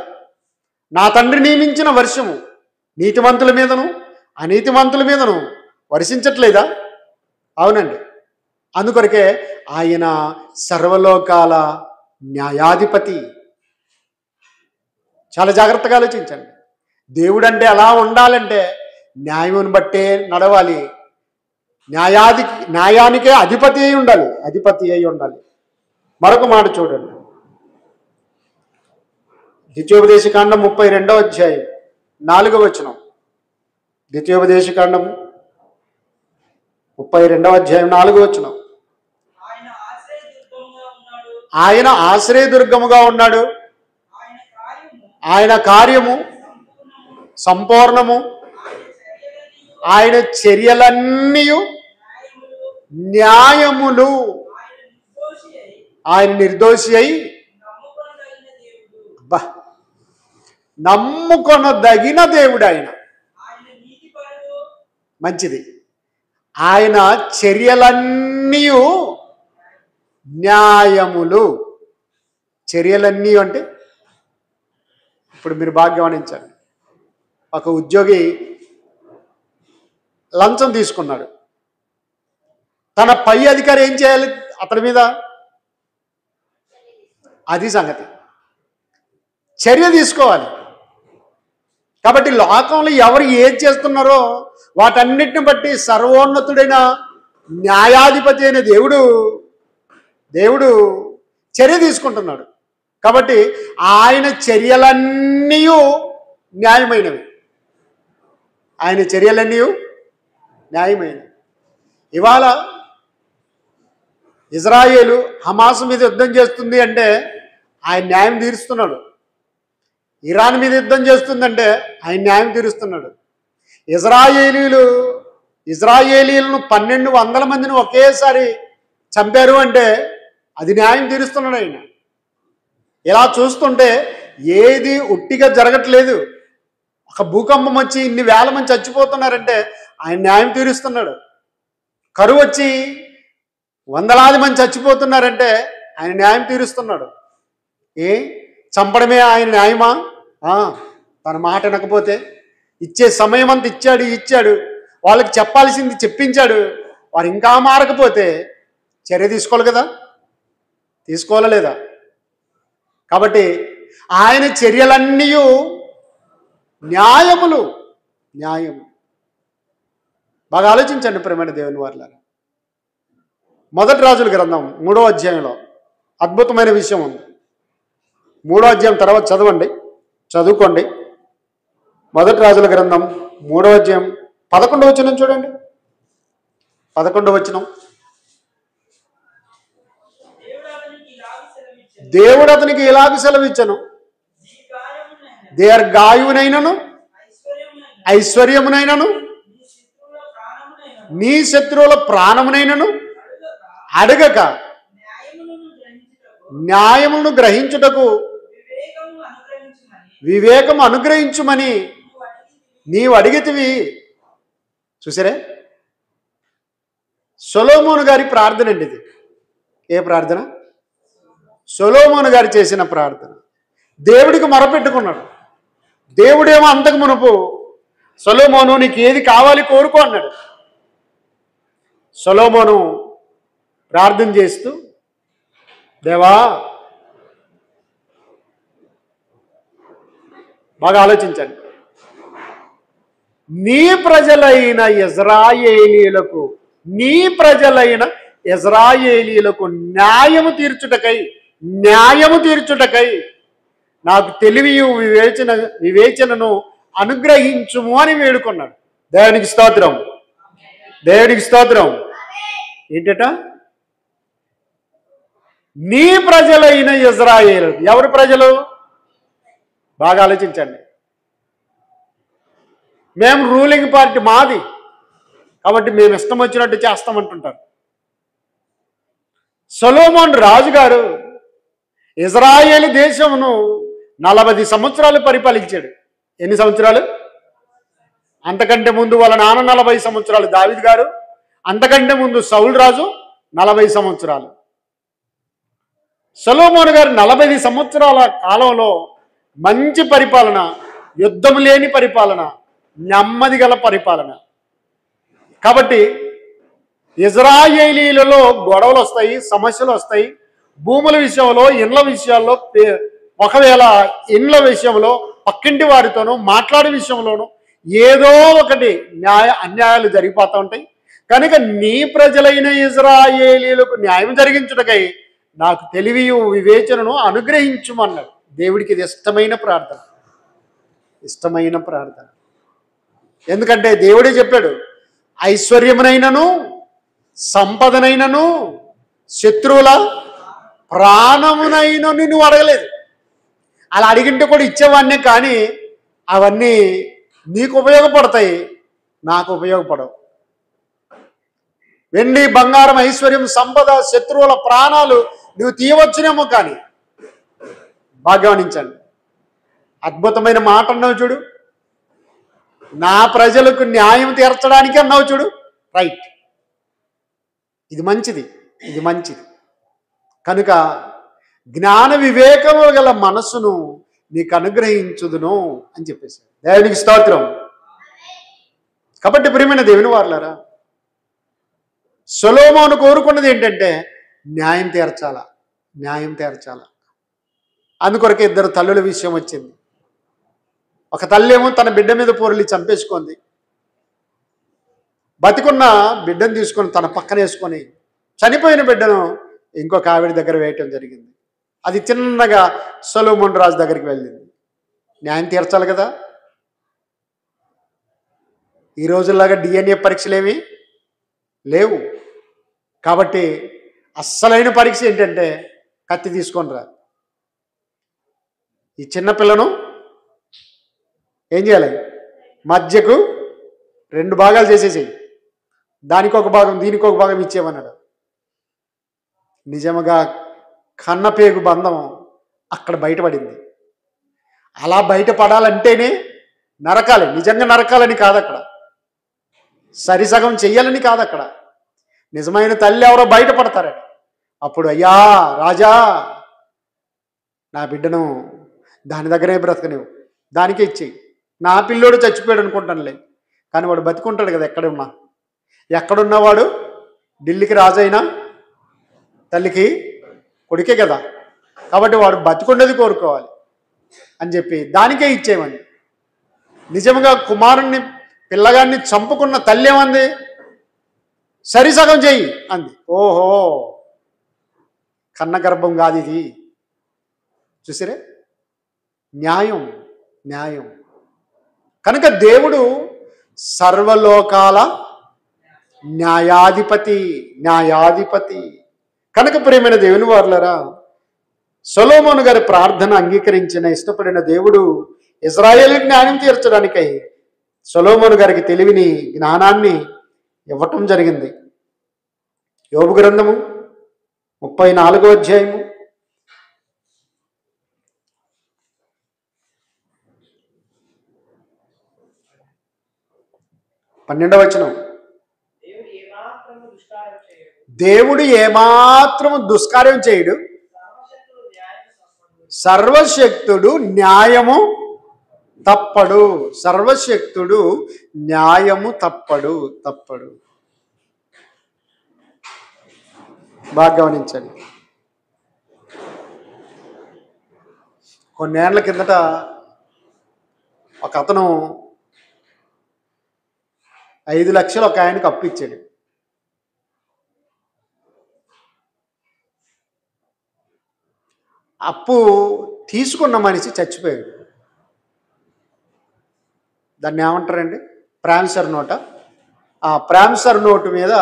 నా తండ్రి నియమించిన వర్షము నీతిమంతుల మీదను అనీతిమంతుల మీదను వర్షించట్లేదా? అవునండి. అందుకొరకే ఆయన సర్వలోకాల న్యాయాధిపతి. చాలా జాగ్రత్తగా ఆలోచించండి. దేవుడు అంటే ఎలా ఉండాలంటే న్యాయమును బట్టే నడవాలి. న్యాయానికే అధిపతి అయి ఉండాలి. మరొక మాట చూడండి, ద్వితీయోపదేశకాండం 32వ అధ్యాయం 4వ వచనం. ద్వితీయోపదేశకాండం 32వ అధ్యాయం 4వ వచనం. ఆయన ఆశ్రయదుర్గముగా ఉన్నాడు, ఆయన కార్యము సంపూర్ణము, ఆయన చర్యలన్నీ న్యాయములు, ఆయన నిర్దోషి అయి నమ్ముకొనదగిన దేవుడు ఆయన. మంచిది. ఆయన చర్యలన్నీ న్యాయములు. చర్యలన్నీ అంటే ఇప్పుడు మీరు బాగా గమనించండి. ఒక ఉద్యోగి లంచం తీసుకున్నాడు. తన పై అధికారి ఏం చేయాలి అతని మీద? అది సంగతి. చర్య తీసుకోవాలి. కాబట్టి లోకంలో ఎవరు ఏది చేస్తున్నారో వాటన్నిటిని బట్టి సర్వోన్నతుడైన న్యాయాధిపతి అయిన దేవుడు చర్య తీసుకుంటున్నాడు. కాబట్టి ఆయన చర్యలన్నీ న్యాయమైనవి. ఆయన చర్యలన్నీ న్యాయమైనవి. ఇవాళ ఇజ్రాయేలు హమాస్ మీద యుద్ధం చేస్తుంది అంటే ఆయన న్యాయం తీరుస్తున్నాడు. ఇరాన్ మీద యుద్ధం చేస్తుందంటే ఆయన న్యాయం తీరుస్తున్నాడు. ఇజ్రాయేలీలను 1200 మందిని ఒకేసారి చంపారు అంటే అది న్యాయం తీరుస్తున్నాడు ఆయన. ఇలా చూస్తుంటే ఏది ఉట్టిగా జరగట్లేదు. ఒక భూకంపం వచ్చి ఇన్ని వేల మంది చచ్చిపోతున్నారంటే ఆయన న్యాయం తీరుస్తున్నాడు. కరువు వచ్చి వందలాది మంది చచ్చిపోతున్నారంటే ఆయన న్యాయం తీరుస్తున్నాడు. చంపడమే ఆయన న్యాయమా? తన మాట వినకపోతే ఇచ్చే సమయం అంతా ఇచ్చాడు. వాళ్ళకి చెప్పాల్సింది చెప్పించాడు. వారు ఇంకా మారకపోతే చర్య తీసుకోవాలి కదా, తీసుకోవాలా లేదా? కాబట్టి ఆయన చర్యలన్నీ న్యాయములు. బాగా ఆలోచించండి ప్రియమైన దేవుని వారలారా. మొదటి రాజుల గ్రంథం 3వ అధ్యాయంలో అద్భుతమైన విషయం ఉంది. 3వ అధ్యాయం తర్వాత చదువుకోండి. మొదటి రాజుల గ్రంథం 3వ అధ్యాయం 11వ వచనం చూడండి. 11వ వచనం. దేవుడు అతనికి ఇలాగ సెలవిచ్చను, దీర్ఘాయువునైనను ఐశ్వర్యమునైనను నీ శత్రువుల ప్రాణమునైనను అడగక న్యాయమును గ్రహించుటకు వివేకము అనుగ్రహించుమని నీవు అడిగితివి. చూసారే, సొలొమోను గారి ప్రార్థన అండి ఇది. ఏ ప్రార్థన? సొలొమోను గారు చేసిన ప్రార్థన. దేవుడికి మొరపెట్టుకున్నాడు. దేవుడేమో అంతకు మునుపు సొలొమోను నీకు ఏది కావాలి కోరుకో అన్నాడు. సొలొమోను ప్రార్థన చేస్తూ, దేవా, బాగా ఆలోచించండి, నీ ప్రజలైన ఇజ్రాయేలీలకు న్యాయము తీర్చుటకై నాకు తెలివియు వివేచనను అనుగ్రహించుము అని వేడుకున్నాడు. దేవునికి స్తోత్రం. ఏంటట? నీ ప్రజలైన ఇజ్రాయేలు. ఎవరి ప్రజలు? బాగా ఆలోచించండి. మేము రూలింగ్ పార్టీ మాది కాబట్టి మేము ఇష్టం వచ్చినట్టు చేస్తామంటుంటారు. సొలొమోను రాజుగారు ఇజ్రాయేలు దేశమును 40 సంవత్సరాలు పరిపాలించాడు. ఎన్ని సంవత్సరాలు? అంతకంటే ముందు వాళ్ళ నాన్న 40 సంవత్సరాలు దావీదు గారు, అంతకంటే ముందు సౌలు రాజు 40 సంవత్సరాలు. సొలొమోను గారు 40 సంవత్సరాల కాలంలో మంచి పరిపాలన, యుద్ధం లేని పరిపాలన, నెమ్మది గల పరిపాలన. కాబట్టి ఇజ్రాయేలీలలో గొడవలు వస్తాయి, సమస్యలు వస్తాయి. భూముల విషయంలో, ఇండ్ల విషయాల్లో ఒకవేళ ఇండ్ల విషయంలో పక్కింటి వారితోనూ మాట్లాడే విషయంలోనూ ఏదో ఒకటి అన్యాయాలు జరిగిపోతూ ఉంటాయి. కనుక నీ ప్రజలైన ఇజ్రాయేలీలకు న్యాయం జరిగించుటకై నాకు తెలివియు వివేచనను అనుగ్రహించుమన్నాడు. దేవుడికి ఇది ఇష్టమైన ప్రార్థన, ఇష్టమైన ప్రార్థన. ఎందుకంటే దేవుడే చెప్పాడు, ఐశ్వర్యమునైనను సంపదనైనను శత్రువుల ప్రాణమునైనను నువ్వు అడగలేదు. అలా అడిగింటే కూడా ఇచ్చేవాడినే, కానీ అవన్నీ నీకు ఉపయోగపడతాయి, నాకు ఉపయోగపడవు. వెండి బంగారం ఐశ్వర్యం సంపద శత్రువుల ప్రాణాలు నువ్వు తీయవచ్చునేమో, కానీ బాగా గమనించండి, అద్భుతమైన మాట అన్నావు చూడు, నా ప్రజలకు న్యాయం తీర్చడానికి అన్నావు చూడు. రైట్, ఇది మంచిది, ఇది మంచిది. కనుక జ్ఞాన వివేకము గల మనస్సును నీకు అనుగ్రహించుదును అని చెప్పేసి దేవునికి స్తోత్రం. కాబట్టి ప్రియమైన దేవుని వారలారా, సొలొమోను కోరుకున్నది ఏంటంటే న్యాయం తీర్చాలా, న్యాయం తీర్చాలా. అందుకొరకే ఇద్దరు తల్లుల విషయం వచ్చింది. ఒక తల్లి ఏమో తన బిడ్డ మీద పొరలి చంపేసుకుంది. బతికున్న బిడ్డను తీసుకొని తన పక్కన వేసుకొని చనిపోయిన బిడ్డను ఇంకొక ఆవిడ దగ్గర వేయటం జరిగింది. అది చిన్నగా సొలొమోను రాజు దగ్గరికి వెళ్ళింది. న్యాయం తీర్చాలి కదా. ఈ రోజుల్లాగా DNA పరీక్షలు ఏమీ లేవు. కాబట్టి అస్సలైన పరీక్ష ఏంటంటే కత్తి తీసుకొని రా. ఈ చిన్నపిల్లను ఏం చేయాలి, మధ్యకు 2 భాగాలు చేసేసేయి, దానికి ఒక భాగం దీనికి ఒక భాగం ఇచ్చేయమన్నాడు. నిజముగా కన్నపేగు బంధం అక్కడ బయటపడింది. అలా బయటపడాలంటేనే నరకాలి, నిజంగా నరకాలని కాదు, అక్కడ సరిసగం చెయ్యాలని కాదు, అక్కడ నిజమైన తల్లి ఎవరో బయటపడతారని. అప్పుడు అయ్యా రాజా, నా బిడ్డను దాని దగ్గరే బ్రతకనివ్వు, దానికే ఇచ్చేయి. నా పిల్లోడు చచ్చిపోయాడు అనుకుంటానులే, కానీ వాడు బతికుంటాడు కదా. ఎక్కడున్నవాడు ఢిల్లీకి రాజైనా తల్లికి కొడుకే కదా, కాబట్టి వాడు బతికుండేది కోరుకోవాలి అని చెప్పి దానికే ఇచ్చేయమండి. నిజంగా కుమారుణ్ణి పిల్లగాన్ని చంపుకున్న తల్లి ఏమంది, సరిసగం చెయ్యి అంది. ఓహో, కన్న గర్భం కాదు ఇది. చూసిరే, న్యాయం, న్యాయం. కనుక దేవుడు సర్వలోకాల న్యాయాధిపతి, న్యాయాధిపతి. కనుక ప్రియమైన దేవుని వారలారా, సొలొమోను గారి ప్రార్థన అంగీకరించిన ఇష్టపడిన దేవుడు ఇజ్రాయేలుకి న్యాయం తీర్చడానికై సొలొమోను గారికి తెలివిని, జ్ఞానాన్ని ఇవ్వటం జరిగింది. యోబు గ్రంథము 34వ అధ్యాయము 12వ వచనం. దేవుడు ఏమాత్రము దుష్కార్యం చేయడు, సర్వశక్తుడు న్యాయము తప్పడు, సర్వశక్తుడు న్యాయము తప్పడు, తప్పడు. బాగా గమనించండి. కొన్నేళ్ల కిందట ఒక అతను 5 లక్షలు ఒక ఆయనకు అప్పు ఇచ్చాడు. అప్పు తీసుకున్న మనిషి చచ్చిపోయాడు. దాన్ని ఏమంటారండి, ప్రామిసర్ నోట. ఆ ప్రామిసర్ నోటు మీద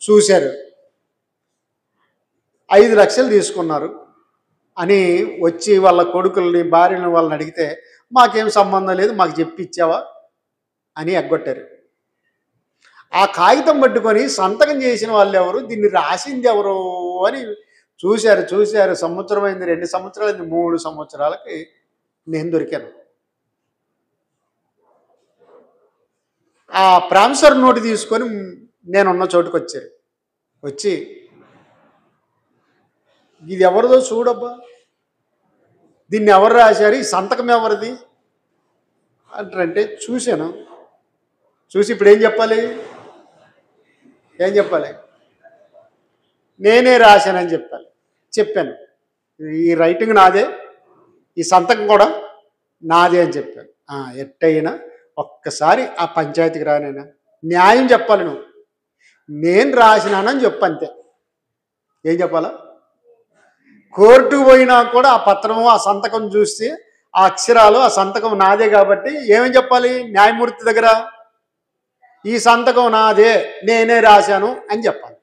చూశారు, 5 లక్షలు తీసుకున్నారు అని వచ్చి వాళ్ళ కొడుకుల్ని భార్యని వాళ్ళని అడిగితే, మాకేం సంబంధం లేదు, మాకు చెప్పి ఇచ్చావా అని ఎగ్గొట్టారు. ఆ కాగితం పట్టుకొని సంతకం చేసిన వాళ్ళు ఎవరు, దీన్ని రాసింది ఎవరు అని చూశారు. సంవత్సరం అయింది, 2 సంవత్సరాలు అయింది, 3 సంవత్సరాలకి నేను దొరికాను. ఆ ప్రామిసర్ నోటు తీసుకొని నేనున్న చోటుకు వచ్చారు. వచ్చి, ఇది ఎవరిదో చూడబ్బా, దీన్ని ఎవరు రాశారు, ఈ సంతకం ఎవరిది అంటే చూశాను. చూసి ఇప్పుడు ఏం చెప్పాలి, నేనే రాశానని చెప్పాను. ఈ రైటింగ్ నాదే, ఈ సంతకం కూడా నాదే అని చెప్పాను. ఎట్టయినా ఒక్కసారి ఆ పంచాయతీకి రానైనా న్యాయం చెప్పాలి. నువ్వు నేను రాసినానని చెప్పు, అంతే. ఏం చెప్పాలా? కోర్టుకు పోయినా కూడా ఆ పత్రము ఆ సంతకం చూస్తే ఆ అక్షరాలు ఆ సంతకం నాదే కాబట్టి ఏమని చెప్పాలి న్యాయమూర్తి దగ్గర? ఈ సంతకం నాదే, నేనే రాశాను అని చెప్పాలి.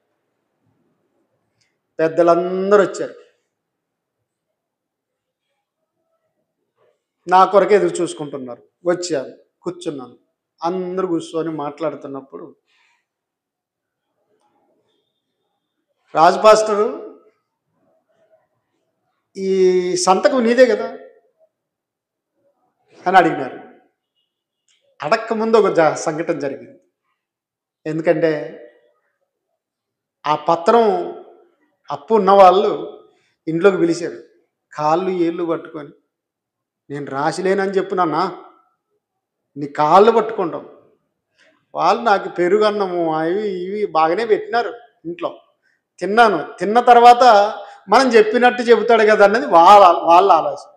పెద్దలందరూ వచ్చారు, నా కొరకే ఎదురు చూసుకుంటున్నారు. వచ్చారు, కూర్చున్నాను. అందరూ కూర్చొని మాట్లాడుతున్నప్పుడు రాజు పాస్టరు, ఈ సంతకం నీదే కదా అని అడిగినారు. అడక్క ముందు ఒక సంఘటన జరిగింది. ఎందుకంటే ఆ పత్రం అప్పు ఉన్న వాళ్ళు ఇంట్లోకి పిలిచారు. కాళ్ళు ఏళ్ళు పట్టుకొని, నేను రాసిలేనని చెప్పు నాన్న, నీ కాళ్ళు పట్టుకుంటాం. వాళ్ళు నాకు పెరుగు అన్నము అవి ఇవి బాగానే పెట్టినారు ఇంట్లో. తిన్నాను. తిన్న తర్వాత మనం చెప్పినట్టు చెబుతాడు కదా అన్నది వాళ్ళ ఆలోచన.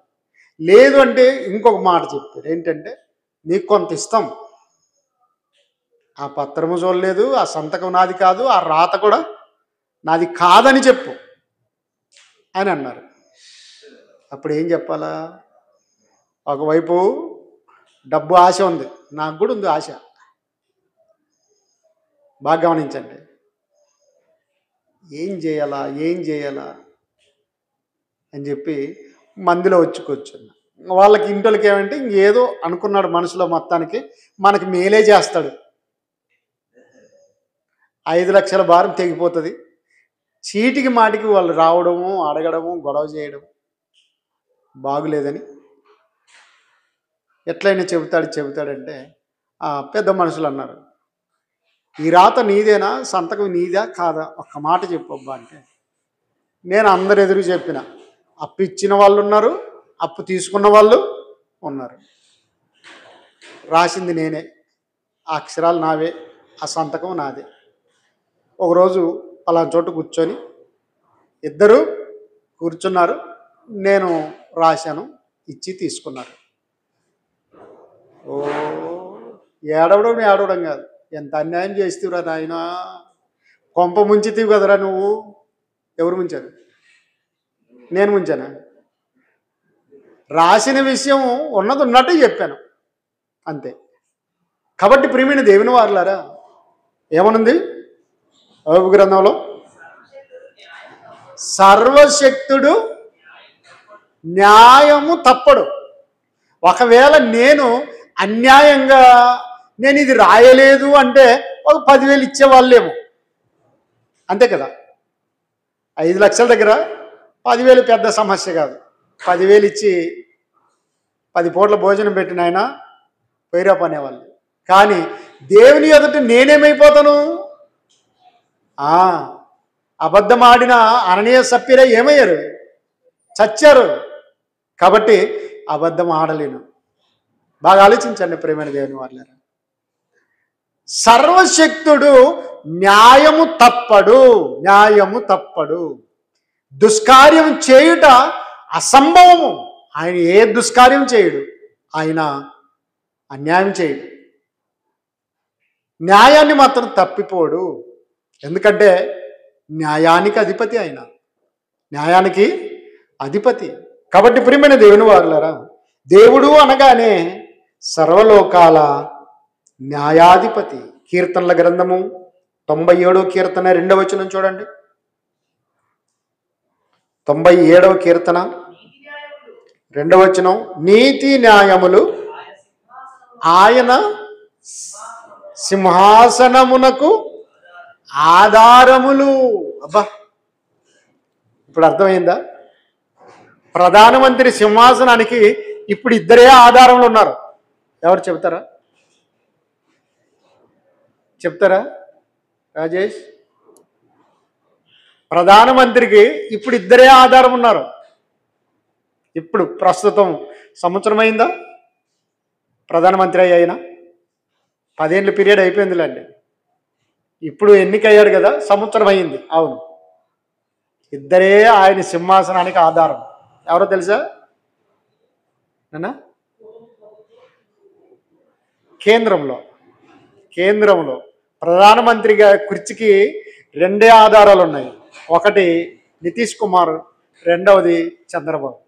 లేదు అంటే ఇంకొక మాట చెప్పారు. ఏంటంటే నీకు కొంత ఇస్తాం, ఆ పత్రము చూడలేదు, ఆ సంతకం నాది కాదు, ఆ రాత కూడా నాది కాదని చెప్పు అని అన్నారు. అప్పుడు ఏం చెప్పాలా? ఒకవైపు డబ్బు ఆశ ఉంది, నాకు కూడా ఉంది ఆశ. బాగా గమనించండి. ఏం చేయాలా అని చెప్పి మందిలో వచ్చి కూర్చున్నా. వాళ్ళకి ఇంటోళ్ళకి ఏమంటే ఇంకేదో అనుకున్నాడు మనసులో, మొత్తానికి మనకి మేలే చేస్తాడు, 5 లక్షల భారం తెగిపోతుంది. చీటికి మాటికి వాళ్ళు రావడము, అడగడము, గొడవ చేయడం బాగులేదని ఎట్లయినా చెబుతాడంటే పెద్ద మనుషులు అన్నారు, ఈ రాత నీదేనా, సంతకం నీదా కాదా, ఒక్క మాట చెప్పబ్బా అంటే నేను అందరు ఎదురు చెప్పిన. అప్పు ఇచ్చిన వాళ్ళు ఉన్నారు, అప్పు తీసుకున్న వాళ్ళు ఉన్నారు. రాసింది నేనే, ఆ అక్షరాలు నావే, ఆ సంతకం నాదే. ఒకరోజు అలా చోట కూర్చొని ఇద్దరు కూర్చున్నారు, నేను రాశాను, ఇచ్చి తీసుకున్నారు. ఓ ఏడవడం కాదు, ఎంత అన్యాయం చేస్తేవురా నాయన, కొంప ముంచితీవు కదరా నువ్వు. ఎవరు ముంచారు? నేను ముంచానా? రాసిన విషయం ఉన్నది ఉన్నట్టు చెప్పాను, అంతే. కాబట్టి ప్రియమైన దేవుని వారలారా, ఏమనుంది యోబు గ్రంథంలో? సర్వశక్తుడు న్యాయము తప్పడు. ఒకవేళ నేను అన్యాయంగా నేను ఇది రాయలేదు అంటే ఒక 10,000 ఇచ్చేవాళ్ళేమో, అంతే కదా. 5 లక్షల దగ్గర 10,000 పెద్ద సమస్య కాదు. 10,000 ఇచ్చి 10 పూట్ల భోజనం పెట్టిన ఆయన వైరాపు అనేవాళ్ళు. కానీ దేవుని ఎదుట నేనేమైపోతాను? అబద్ధం ఆడిన అననీయ సప్పీరా ఏమయ్యారు? చచ్చారు. కాబట్టి అబద్ధం ఆడలేను. బాగా ఆలోచించండి ప్రియమైన దేవుని వాళ్ళారా. సర్వశక్తుడు న్యాయము తప్పడు. దుష్కార్యం చేయుట అసంభవము. ఆయన ఏ దుష్కార్యం చేయడు, ఆయన అన్యాయం చేయడు, న్యాయాన్ని మాత్రం తప్పిపోడు. ఎందుకంటే న్యాయానికి అధిపతి ఆయన, న్యాయానికి అధిపతి. కాబట్టి ప్రియమైన దేవుని వారలారా, దేవుడు అనగానే సర్వలోకాల న్యాయాధిపతి. కీర్తనల గ్రంథము 97వ కీర్తన 2వ వచనం చూడండి. 97వ కీర్తన 2వ వచనం, నీతి న్యాయములు ఆయన సింహాసనమునకు ఆధారములు. అబ్బా, ఇప్పుడు అర్థమైందా? ప్రధానమంత్రి సింహాసనానికి ఇప్పుడు ఇద్దరే ఆధారములు ఉన్నారు. ఎవరు చెప్తారా రాజేష్? ప్రధానమంత్రికి ఇప్పుడు ఇద్దరే ఆధారం ఉన్నారు. ఇప్పుడు ప్రస్తుతం సంవత్సరం అయిందా ప్రధానమంత్రి అయినా? 10 ఏళ్ళ పీరియడ్ అయిపోయిందిలేండి. ఇప్పుడు ఎన్నికయ్యాడు కదా, సంవత్సరం అయింది. అవును, ఇద్దరే ఆయన సింహాసనానికి ఆధారం. ఎవరో తెలుసా? అన్నా కేంద్రంలో ప్రధానమంత్రి కుర్చీకి రెండే ఆధారాలు ఉన్నాయి. ఒకటి నితీష్ కుమార్, రెండవది చంద్రబాబు.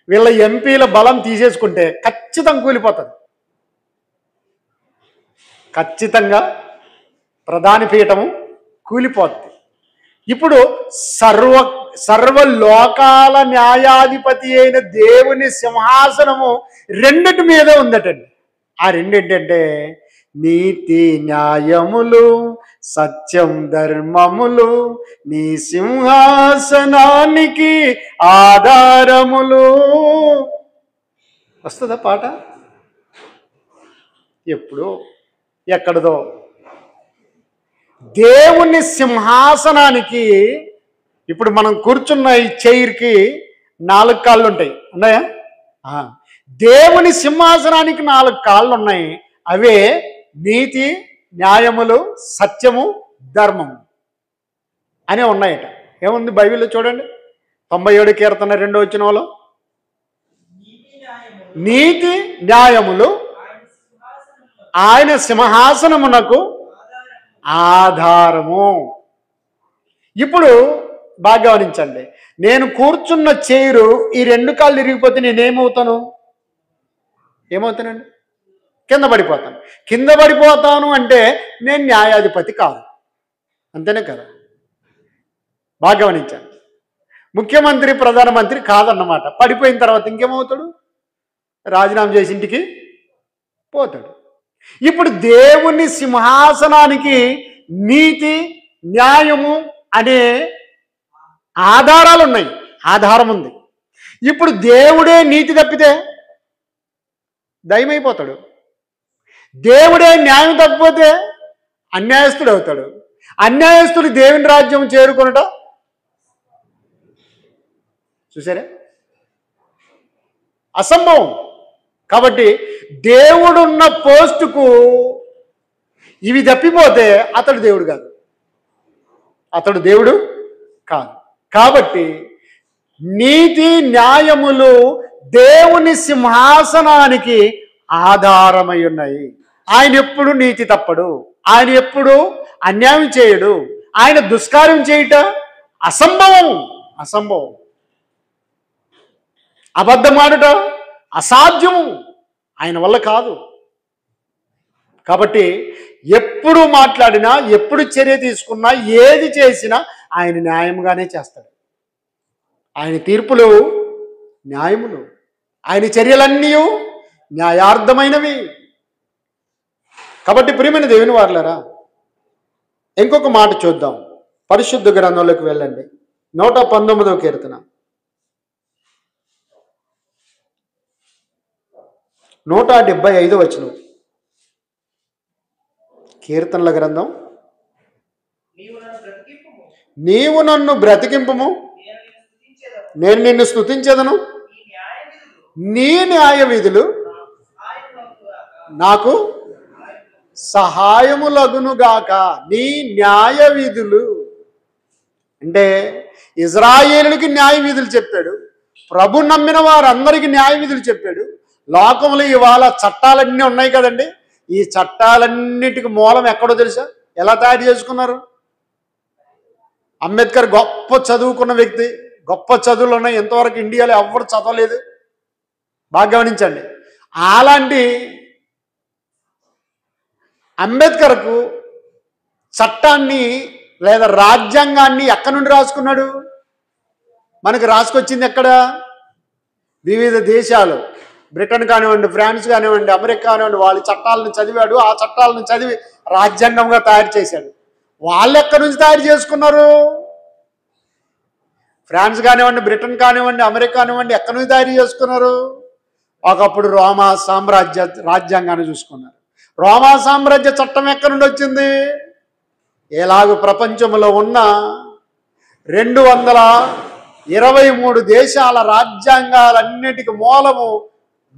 వీళ్ళ ఎంపీల బలం తీసేసుకుంటే ఖచ్చితంగా కూలిపోతుంది. ఖచ్చితంగా ప్రధాని పీఠము కూలిపోతుంది. ఇప్పుడు సర్వలోకాల న్యాయాధిపతి అయిన దేవుని సింహాసనము రెండిటి మీద ఉందటండి. ఆ రెండేంటంటే నీతి న్యాయములు, సత్యం ధర్మములు నీ సింహాసనానికి ఆధారములు. వస్తుందా పాట? ఎప్పుడు ఎక్కడదో. దేవుని సింహాసనానికి ఇప్పుడు మనం కూర్చున్న ఈ చైర్కి 4 కాళ్ళు ఉంటాయి. ఉన్నాయా? దేవుని సింహాసనానికి 4 కాళ్ళు ఉన్నాయి. అవే నీతి న్యాయములు, సత్యము, ధర్మము అనే ఉన్నాయట. ఏముంది బైబిల్లో చూడండి, 97 కీర్తన 2వ వచనంలో నీతి న్యాయములు ఆయన సింహాసనమునకు ఆధారము. ఇప్పుడు బాగా గమనించండి, నేను కూర్చున్న చైరు ఈ 2 కాళ్ళు ఇరిగిపోతే నేనేమవుతాను? ఏమవుతానండి? కింద పడిపోతాను. కింద పడిపోతాను అంటే నేను న్యాయాధిపతి కాదు, అంతేనే కదా? బాగా గమనించండి, ముఖ్యమంత్రి ప్రధానమంత్రి కాదన్నమాట. పడిపోయిన తర్వాత ఇంకేమవుతాడు? రాజీనామా చేసి ఇంటికి పోతాడు. ఇప్పుడు దేవుని సింహాసనానికి నీతి న్యాయము అనే ఆధారాలు ఉన్నాయి, ఆధారం ఉంది. ఇప్పుడు దేవుడే నీతి తప్పితే దయమైపోతాడు, దేవుడే న్యాయం తప్పిపోతే అన్యాయస్తుడు అవుతాడు. అన్యాయస్తుడు దేవుని రాజ్యం చేరుకొనట చూసారా? అసంభవం. కాబట్టి దేవుడున్న పోస్టుకు ఇవి తప్పిపోతే అతడు దేవుడు కాదు, అతడు దేవుడు కాదు. కాబట్టి నీతి న్యాయములు దేవుని సింహాసనానికి ఆధారమై ఉన్నాయి. ఆయన ఎప్పుడు నీతి తప్పడు, ఆయన ఎప్పుడు అన్యాయం చేయడు, ఆయన దుష్కార్యం చేయుట అసంభవం. అబద్ధమాడుట అసాధ్యము, ఆయన వల్ల కాదు. కాబట్టి ఎప్పుడు మాట్లాడినా, ఎప్పుడు చర్య తీసుకున్నా, ఏది చేసినా ఆయన న్యాయంగానే చేస్తాడు. ఆయన తీర్పులు న్యాయములు, ఆయన చర్యలన్నీ న్యాయార్థమైనవి. కాబట్టి ప్రియమైన దేవుని వారలారా, ఇంకొక మాట చూద్దాం. పరిశుద్ధ గ్రంథంలోకి వెళ్ళండి. 119వ కీర్తన 175వ వచనం. కీర్తనల గ్రంథం. నీవు నన్ను బ్రతికింపుము, నేను నిన్ను స్తుతించెదను. నీ న్యాయ విధులు నాకు సహాయములగునుగాక. నీ న్యాయ విధులు అంటే ఇజ్రాయేలుకి న్యాయ విధులు చెప్పాడు, ప్రభు నమ్మిన వారందరికీ న్యాయ విధులు చెప్పాడు. లోకంలో ఇవాళ చట్టాలన్నీ ఉన్నాయి కదండి. ఈ చట్టాలన్నిటికి మూలం ఎక్కడో తెలుసా? ఎలా తయారు చేసుకున్నారు? అంబేద్కర్ గొప్ప చదువుకున్న వ్యక్తి, గొప్ప చదువులు ఉన్నాయి, ఎంతవరకు ఇండియాలో ఎవ్వరు చదవలేదు. బాగా గమనించండి. అలాంటి అంబేద్కర్కు చట్టాన్ని లేదా రాజ్యాంగాన్ని ఎక్కడి నుండి రాసుకున్నాడు? మనకు రాసుకొచ్చింది ఎక్కడ? వివిధ దేశాలు, బ్రిటన్ కానివ్వండి, ఫ్రాన్స్ కానివ్వండి, అమెరికా కానివ్వండి, వాళ్ళ చట్టాలను చదివాడు. ఆ చట్టాలను చదివి రాజ్యాంగంగా తయారు చేశాడు. వాళ్ళు ఎక్కడి నుంచి తయారు చేసుకున్నారు? ఫ్రాన్స్ కానివ్వండి, బ్రిటన్ కానివ్వండి, అమెరికా కానివ్వండి, ఎక్కడి నుంచి తయారు చేసుకున్నారు? ఒకప్పుడు రోమా సామ్రాజ్య రాజ్యాంగాన్ని చూసుకున్నారు. రోమా సామ్రాజ్య చట్టం ఎక్కడి నుండి వచ్చింది? ఎలాగూ ప్రపంచంలో ఉన్న 223 దేశాల రాజ్యాంగాలన్నిటికీ మూలము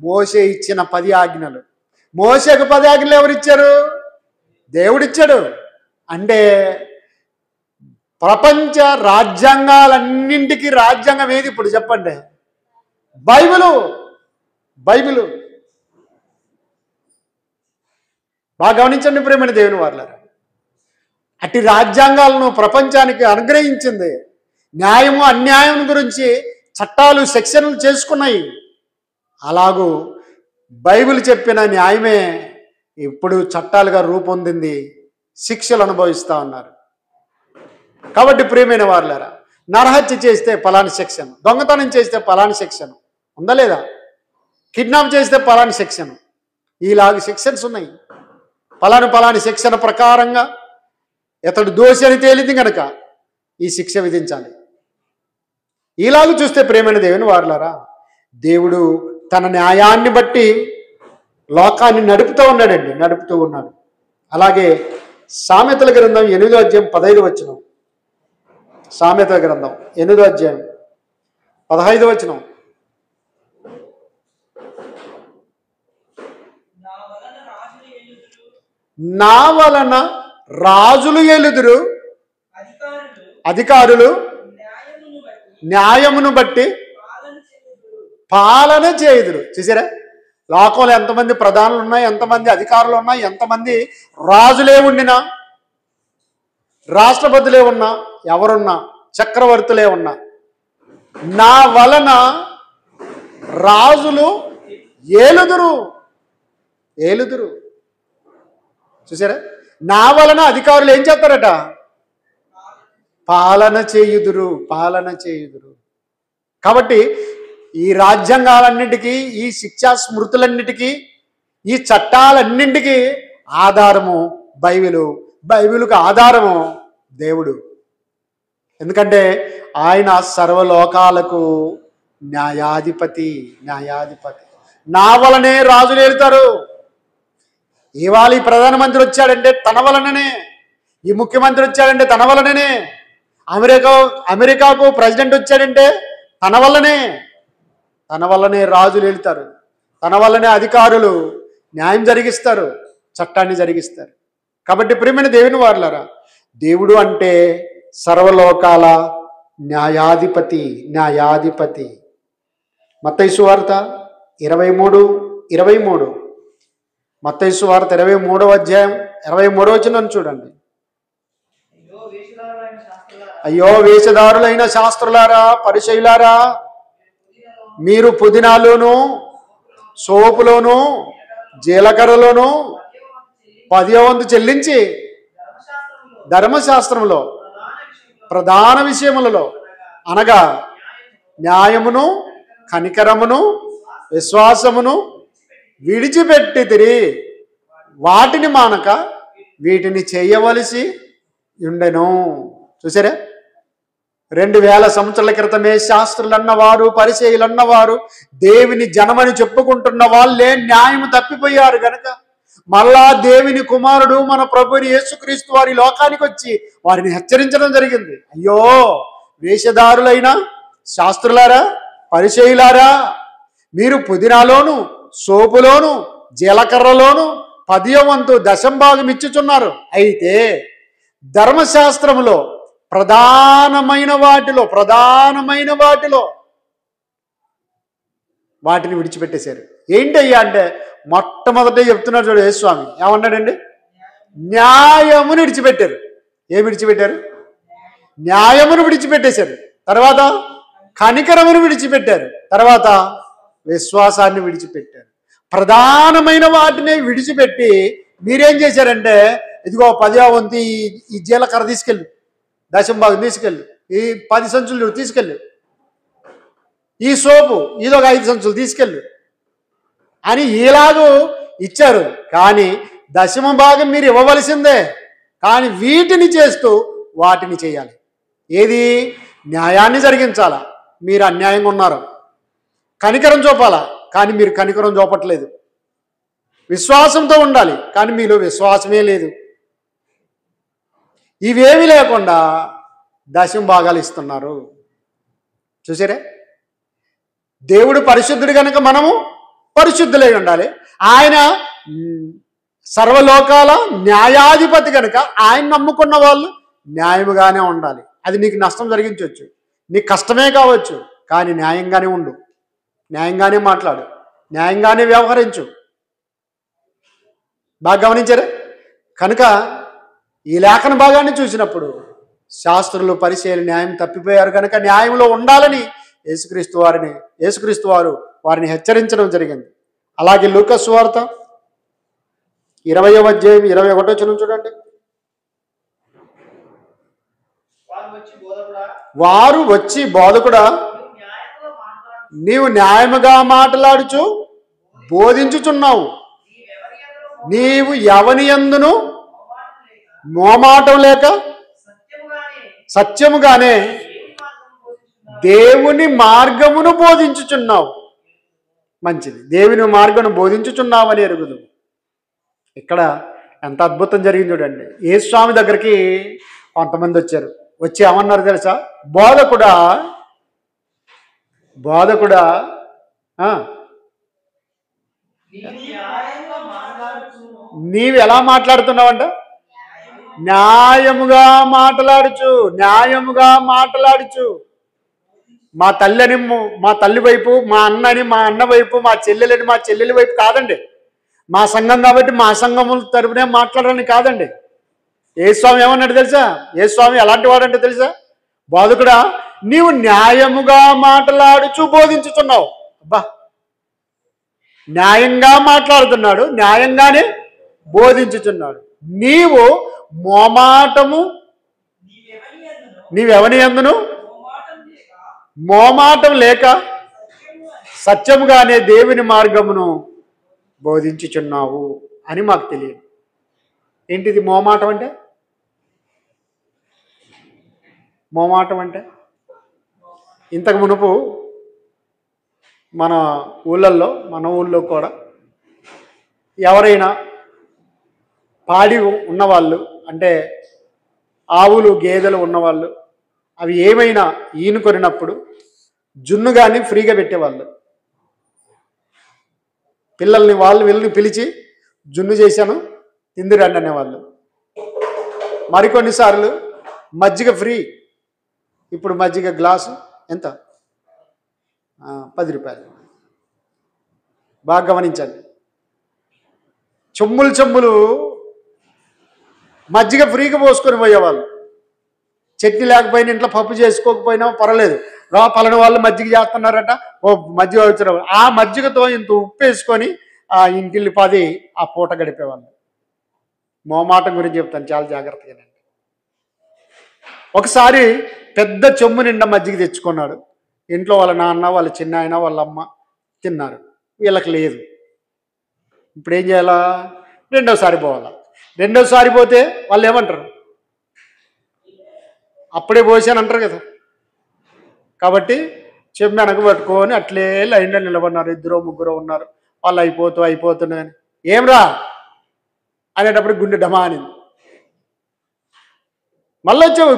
మోషే ఇచ్చిన 10 ఆజ్ఞలు. మోషేకు 10 ఆజ్ఞలు ఎవరిచ్చారు? దేవుడిచ్చాడు. అంటే ప్రపంచ రాజ్యాంగాలన్నింటికి రాజ్యాంగం ఏది ఇప్పుడు చెప్పండి? బైబిలు బైబిలు బాగా గమనించండి ప్రేమని దేవుని వారలారా. అట్టి రాజ్యాంగాలను ప్రపంచానికి అనుగ్రహించింది. న్యాయము అన్యాయం గురించి చట్టాలు సెక్షన్లు చేసుకున్నాయి. అలాగూ బైబిల్ చెప్పిన న్యాయమే ఇప్పుడు చట్టాలుగా రూపొందింది. శిక్షలు అనుభవిస్తూ ఉన్నారు. కాబట్టి ప్రియమైన వారలారా, నరహత్య చేస్తే పలాని సెక్షన్, దొంగతనం చేస్తే పలాని సెక్షన్ ఉందా లేదా, కిడ్నాప్ చేస్తే పలాని సెక్షన్, ఇలాగ సెక్షన్స్ ఉన్నాయి. పలాని సెక్షన్ ప్రకారంగా ఇతడు దోషి అని తేలింది కనుక ఈ శిక్ష విధించాలి. ఇలాగ చూస్తే ప్రియమైన దేవుని వారలారా, దేవుడు తన న్యాయాన్ని బట్టి లోకాన్ని నడుపుతూ ఉన్నాడు. అలాగే సామెతల గ్రంథం 8వ అధ్యాయం 15వ వచనం. సామెతల గ్రంథం 8వ అధ్యాయం 15వ వచనం. నా వలన రాజులు ఏలుదురు, అధికారులు న్యాయమును బట్టి పాలన చేయుదురు. చూసారా, లోకంలో ఎంతమంది ప్రధానులు ఉన్నాయి, ఎంతమంది అధికారులు ఉన్నాయి, ఎంతమంది రాజులే ఉండినా, రాష్ట్రపతులే ఉన్నా, ఎవరున్నా, చక్రవర్తులే ఉన్నా, నా వలన రాజులు ఏలుదురు. చూసారా, నా వలన అధికారులు ఏం చేస్తారట? పాలన చేయుదురు. కాబట్టి ఈ రాజ్యాంగాలన్నింటికీ, ఈ శిక్షా స్మృతులన్నిటికీ, ఈ చట్టాలన్నింటికీ ఆధారము బైబిలుకు ఆధారము దేవుడు. ఎందుకంటే ఆయన సర్వలోకాలకు న్యాయాధిపతి. నా వలనే రాజులు ఏలుతారు. ఇవాళ ఈ ప్రధానమంత్రి వచ్చాడంటే తన వలననే, ఈ ముఖ్యమంత్రి వచ్చాడంటే తన వలననే, అమెరికాకు ప్రెసిడెంట్ వచ్చాడంటే తన వల్లనే రాజులు వెళ్తారు. తన వల్లనే అధికారులు న్యాయం జరిగిస్తారు, చట్టాన్ని జరిగిస్తారు. కాబట్టి ప్రియమైన దేవుని వారలారా, దేవుడు అంటే సర్వలోకాల న్యాయాధిపతి. మత్తయి సువార్త 23:23. మత్తయి సువార్త 23వ అధ్యాయం 23వ వచనం చూడండి. అయ్యో వేషధారులైన శాస్త్రులారా, పరిసయ్యులారా, మీరు పుదీనాలోను, సోపులోను, జీలకర్రలోను 10వ వంతు చెల్లించి ధర్మశాస్త్రంలో ప్రధాన విషయములలో అనగా న్యాయమును, కనికరమును, విశ్వాసమును విడిచిపెట్టితిరి. వాటిని మానక వీటిని చేయవలసి ఉండెను. చూసారా, 2000 సంవత్సరాల క్రితమే శాస్త్రులు అన్నవారు, పరిసయ్యులు అన్నవారు, దేవుని జనమని చెప్పుకుంటున్న వాళ్ళే న్యాయం తప్పిపోయారు గనక మళ్ళా దేవుని కుమారుడు మన ప్రభుని యేసుక్రీస్తు వారి లోకానికి వచ్చి వారిని హెచ్చరించడం జరిగింది. అయ్యో వేషధారులైన శాస్త్రులారా, పరిసయ్యులారా, మీరు పుదీనాలోను, సోపులోను, జీలకర్రలోను 10వ వంతు దశంభాగం ఇచ్చుచున్నారు. అయితే ధర్మశాస్త్రములో ప్రధానమైన వాటిలో వాటిని విడిచిపెట్టేశారు. ఏంటయ్యా అంటే మొట్టమొదట చెప్తున్నాడు చూడు యేసుస్వామి. ఏమన్నాడండి? న్యాయమును విడిచిపెట్టారు. ఏం విడిచిపెట్టారు? న్యాయమును విడిచిపెట్టేశారు. తర్వాత కనికరమును విడిచిపెట్టారు. తర్వాత విశ్వాసాన్ని విడిచిపెట్టారు. ప్రధానమైన వాటిని విడిచిపెట్టి మీరేం చేశారంటే, ఇదిగో 10వ వంతు ఈ జీలకర్ర తీసుకెళ్ళు, దశంభాగం తీసుకెళ్ళు, ఈ 10 సంచులు తీసుకెళ్ళు, ఈ సోపు ఇదొక 5 సంచులు తీసుకెళ్ళు అని ఇలాగూ ఇచ్చారు. కానీ దశమ భాగం మీరు ఇవ్వవలసిందే. కానీ వీటిని చేస్తూ వాటిని చేయాలి. ఏది? న్యాయాన్ని జరిగించాలా, మీరు అన్యాయంగా ఉన్నారు. కనికరం చూపాలా, కానీ మీరు కనికరం చూపట్లేదు. విశ్వాసంతో ఉండాలి, కానీ మీలో విశ్వాసమే లేదు. ఇవేమి లేకుండా దశమ భాగాలు ఇస్తున్నారు. చూసారే, దేవుడు పరిశుద్ధుడు కనుక మనము పరిశుద్ధులై ఉండాలి. ఆయన సర్వలోకాల న్యాయాధిపతి కనుక ఆయన నమ్ముకున్న వాళ్ళు న్యాయముగానే ఉండాలి. అది నీకు నష్టం జరిగించవచ్చు, నీకు కష్టమే కావచ్చు, కానీ న్యాయంగానే ఉండు. న్యాయంగానే మాట్లాడు, న్యాయంగానే వ్యవహరించు. బాగా గమనించారా? కనుక ఈ లేఖన భాగాన్ని చూసినప్పుడు శాస్త్రులు పరిచయాలు న్యాయం తప్పిపోయారు కనుక న్యాయంలో ఉండాలని యేసుక్రీస్తు వారు వారిని హెచ్చరించడం జరిగింది. అలాగే లూకా సువార్త 20వ అధ్యాయం 21వ వచనం చూడండి. వారు వచ్చి బోధకుడా నీవు న్యాయముగా మాట్లాడుచు బోధించుచున్నావు, నీవు ఎవని యందును మోమాటం లేక సత్యముగానే దేవుని మార్గమును బోధించుచున్నావు. మంచిది, దేవుని మార్గమును బోధించుచున్నావు అని ఎరుగుదు. ఇక్కడ ఎంత అద్భుతం జరిగింది చూడండి. యేసు స్వామి దగ్గరికి కొంతమంది వచ్చారు. వచ్చి ఏమన్నారు తెలుసా? బోధకుడా నీవు ఎలా మాట్లాడుతున్నావంట? న్యాయముగా మాట్లాడుచు. మా తల్లిని మా తల్లి వైపు, మా అన్నని మా అన్న వైపు, మా చెల్లెలని మా చెల్లెలి వైపు కాదండి. మా సంఘం కాబట్టి మా సంఘముల తరపునే మాట్లాడాలని కాదండి. యేసుస్వామి ఏమన్నాడు తెలుసా? యేసుస్వామి ఎలాంటి వాడంటే తెలుసా? బోధకుడా నీవు న్యాయముగా మాట్లాడుచు బోధించుతున్నావు. అబ్బా, న్యాయంగా మాట్లాడుతున్నాడు, న్యాయంగానే బోధించుచున్నాడు. నీవు నీవెవని యందును మోమాటం లేక సత్యముగానే దేవుని మార్గమును బోధించుచున్నావు అని మాకు తెలియదు. ఏంటిది మోమాటం అంటే? ఇంతకు మునుపు మన ఊళ్ళో కూడా ఎవరైనా పాడి ఉన్నవాళ్ళు, అంటే ఆవులు గేదెలు ఉన్నవాళ్ళు అవి ఏమైనా ఈనుకొనినప్పుడు జున్ను కానీ ఫ్రీగా పెట్టేవాళ్ళు. పిల్లల్ని వీళ్ళని పిలిచి జున్ను చేశాను తిందిరండి అనేవాళ్ళు. మరికొన్నిసార్లు మజ్జిగ ఫ్రీ. ఇప్పుడు మజ్జిగ గ్లాసు ఎంత? 10 రూపాయలు. బాగా గమనించండి. చెమ్ములు మజ్జిగ ఫ్రీగా పోసుకొని పోయేవాళ్ళు. చట్నీ లేకపోయినా, ఇంట్లో పప్పు చేసుకోకపోయినా పర్వాలేదు, పలానా వాళ్ళు మజ్జిగ చేస్తున్నారట, ఓ మజ్జిగ వచ్చారు, ఆ మజ్జిగతో ఇంత ఉప్పు వేసుకొని ఆ ఇంటిల్లి 10 ఆ పూట గడిపేవాళ్ళు. మోమాటం గురించి చెప్తాను, చాలా జాగ్రత్తగానండి. ఒకసారి పెద్ద చెమ్ము నిండా మజ్జిగ తెచ్చుకున్నాడు. ఇంట్లో వాళ్ళ నాన్న, వాళ్ళ చిన్న ఆయన, వాళ్ళ అమ్మ తిన్నారు. వీళ్ళకి లేదు. ఇప్పుడు ఏం చేయాలా? రెండోసారి పోవాలా. రెండోసారి పోతే వాళ్ళు ఏమంటారు? అప్పుడే పోసాను అంటారు కదా. కాబట్టి చెమ్ము వెనక పట్టుకొని అట్లే లైన్లో నిలబడినారు. 2-3 ఉన్నారు. వాళ్ళు అయిపోతున్నాయని, ఏమ్రా అనేటప్పుడు గుండె డమానింది. మళ్ళీ వచ్చావు,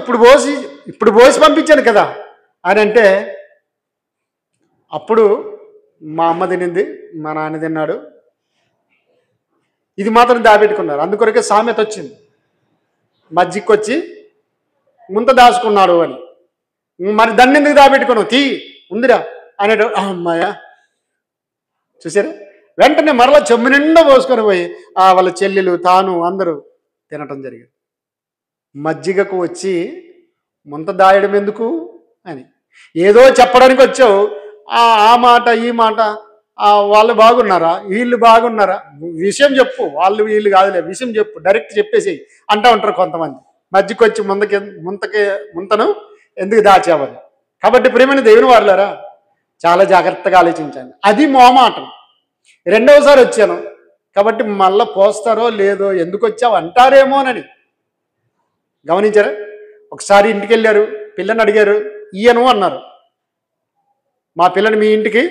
ఇప్పుడు పోసి పంపించాను కదా అని అంటే, అప్పుడు మా అమ్మ తినింది, మా నాన్న తిన్నాడు, ఇది మాత్రం దాపెట్టుకున్నారు. అందుకొరకే సామెత వచ్చింది, మజ్జిగొచ్చి ముంత దాచుకున్నాడు అని. మరి దాన్ని ఎందుకు దాపెట్టుకున్నావు? ఉందిరా అనేట అమ్మాయ చూసారా, వెంటనే మరలా చెమ్ము నిండా పోసుకొని పోయి వాళ్ళ చెల్లెలు తాను అందరూ తినటం జరిగింది. మజ్జిగకు వచ్చి ముంత దాయడం ఎందుకు అని ఏదో చెప్పడానికి వచ్చావు. ఆ మాట ఈ మాట, వాళ్ళు బాగున్నారా, వీళ్ళు బాగున్నారా, విషయం చెప్పు. వాళ్ళు వీళ్ళు కాదులే, విషయం చెప్పు, డైరెక్ట్ చెప్పేసి అంటూ ఉంటారు కొంతమంది. మజ్జిగొచ్చి ముంతను ఎందుకు దాచావని. కాబట్టి ప్రియమైన దేవుని వారులారా, చాలా జాగ్రత్తగా ఆలోచించండి. అది మోమాటం. రెండవసారి వచ్చాను కాబట్టి మళ్ళీ పోస్తారో లేదో, ఎందుకు వచ్చావు అంటారేమోనని గమనించారా? ఒకసారి ఇంటికి వెళ్ళారు, పిల్లని అడిగారు, ఇయ్యను అన్నారు. మా పిల్లని మీ ఇంటికి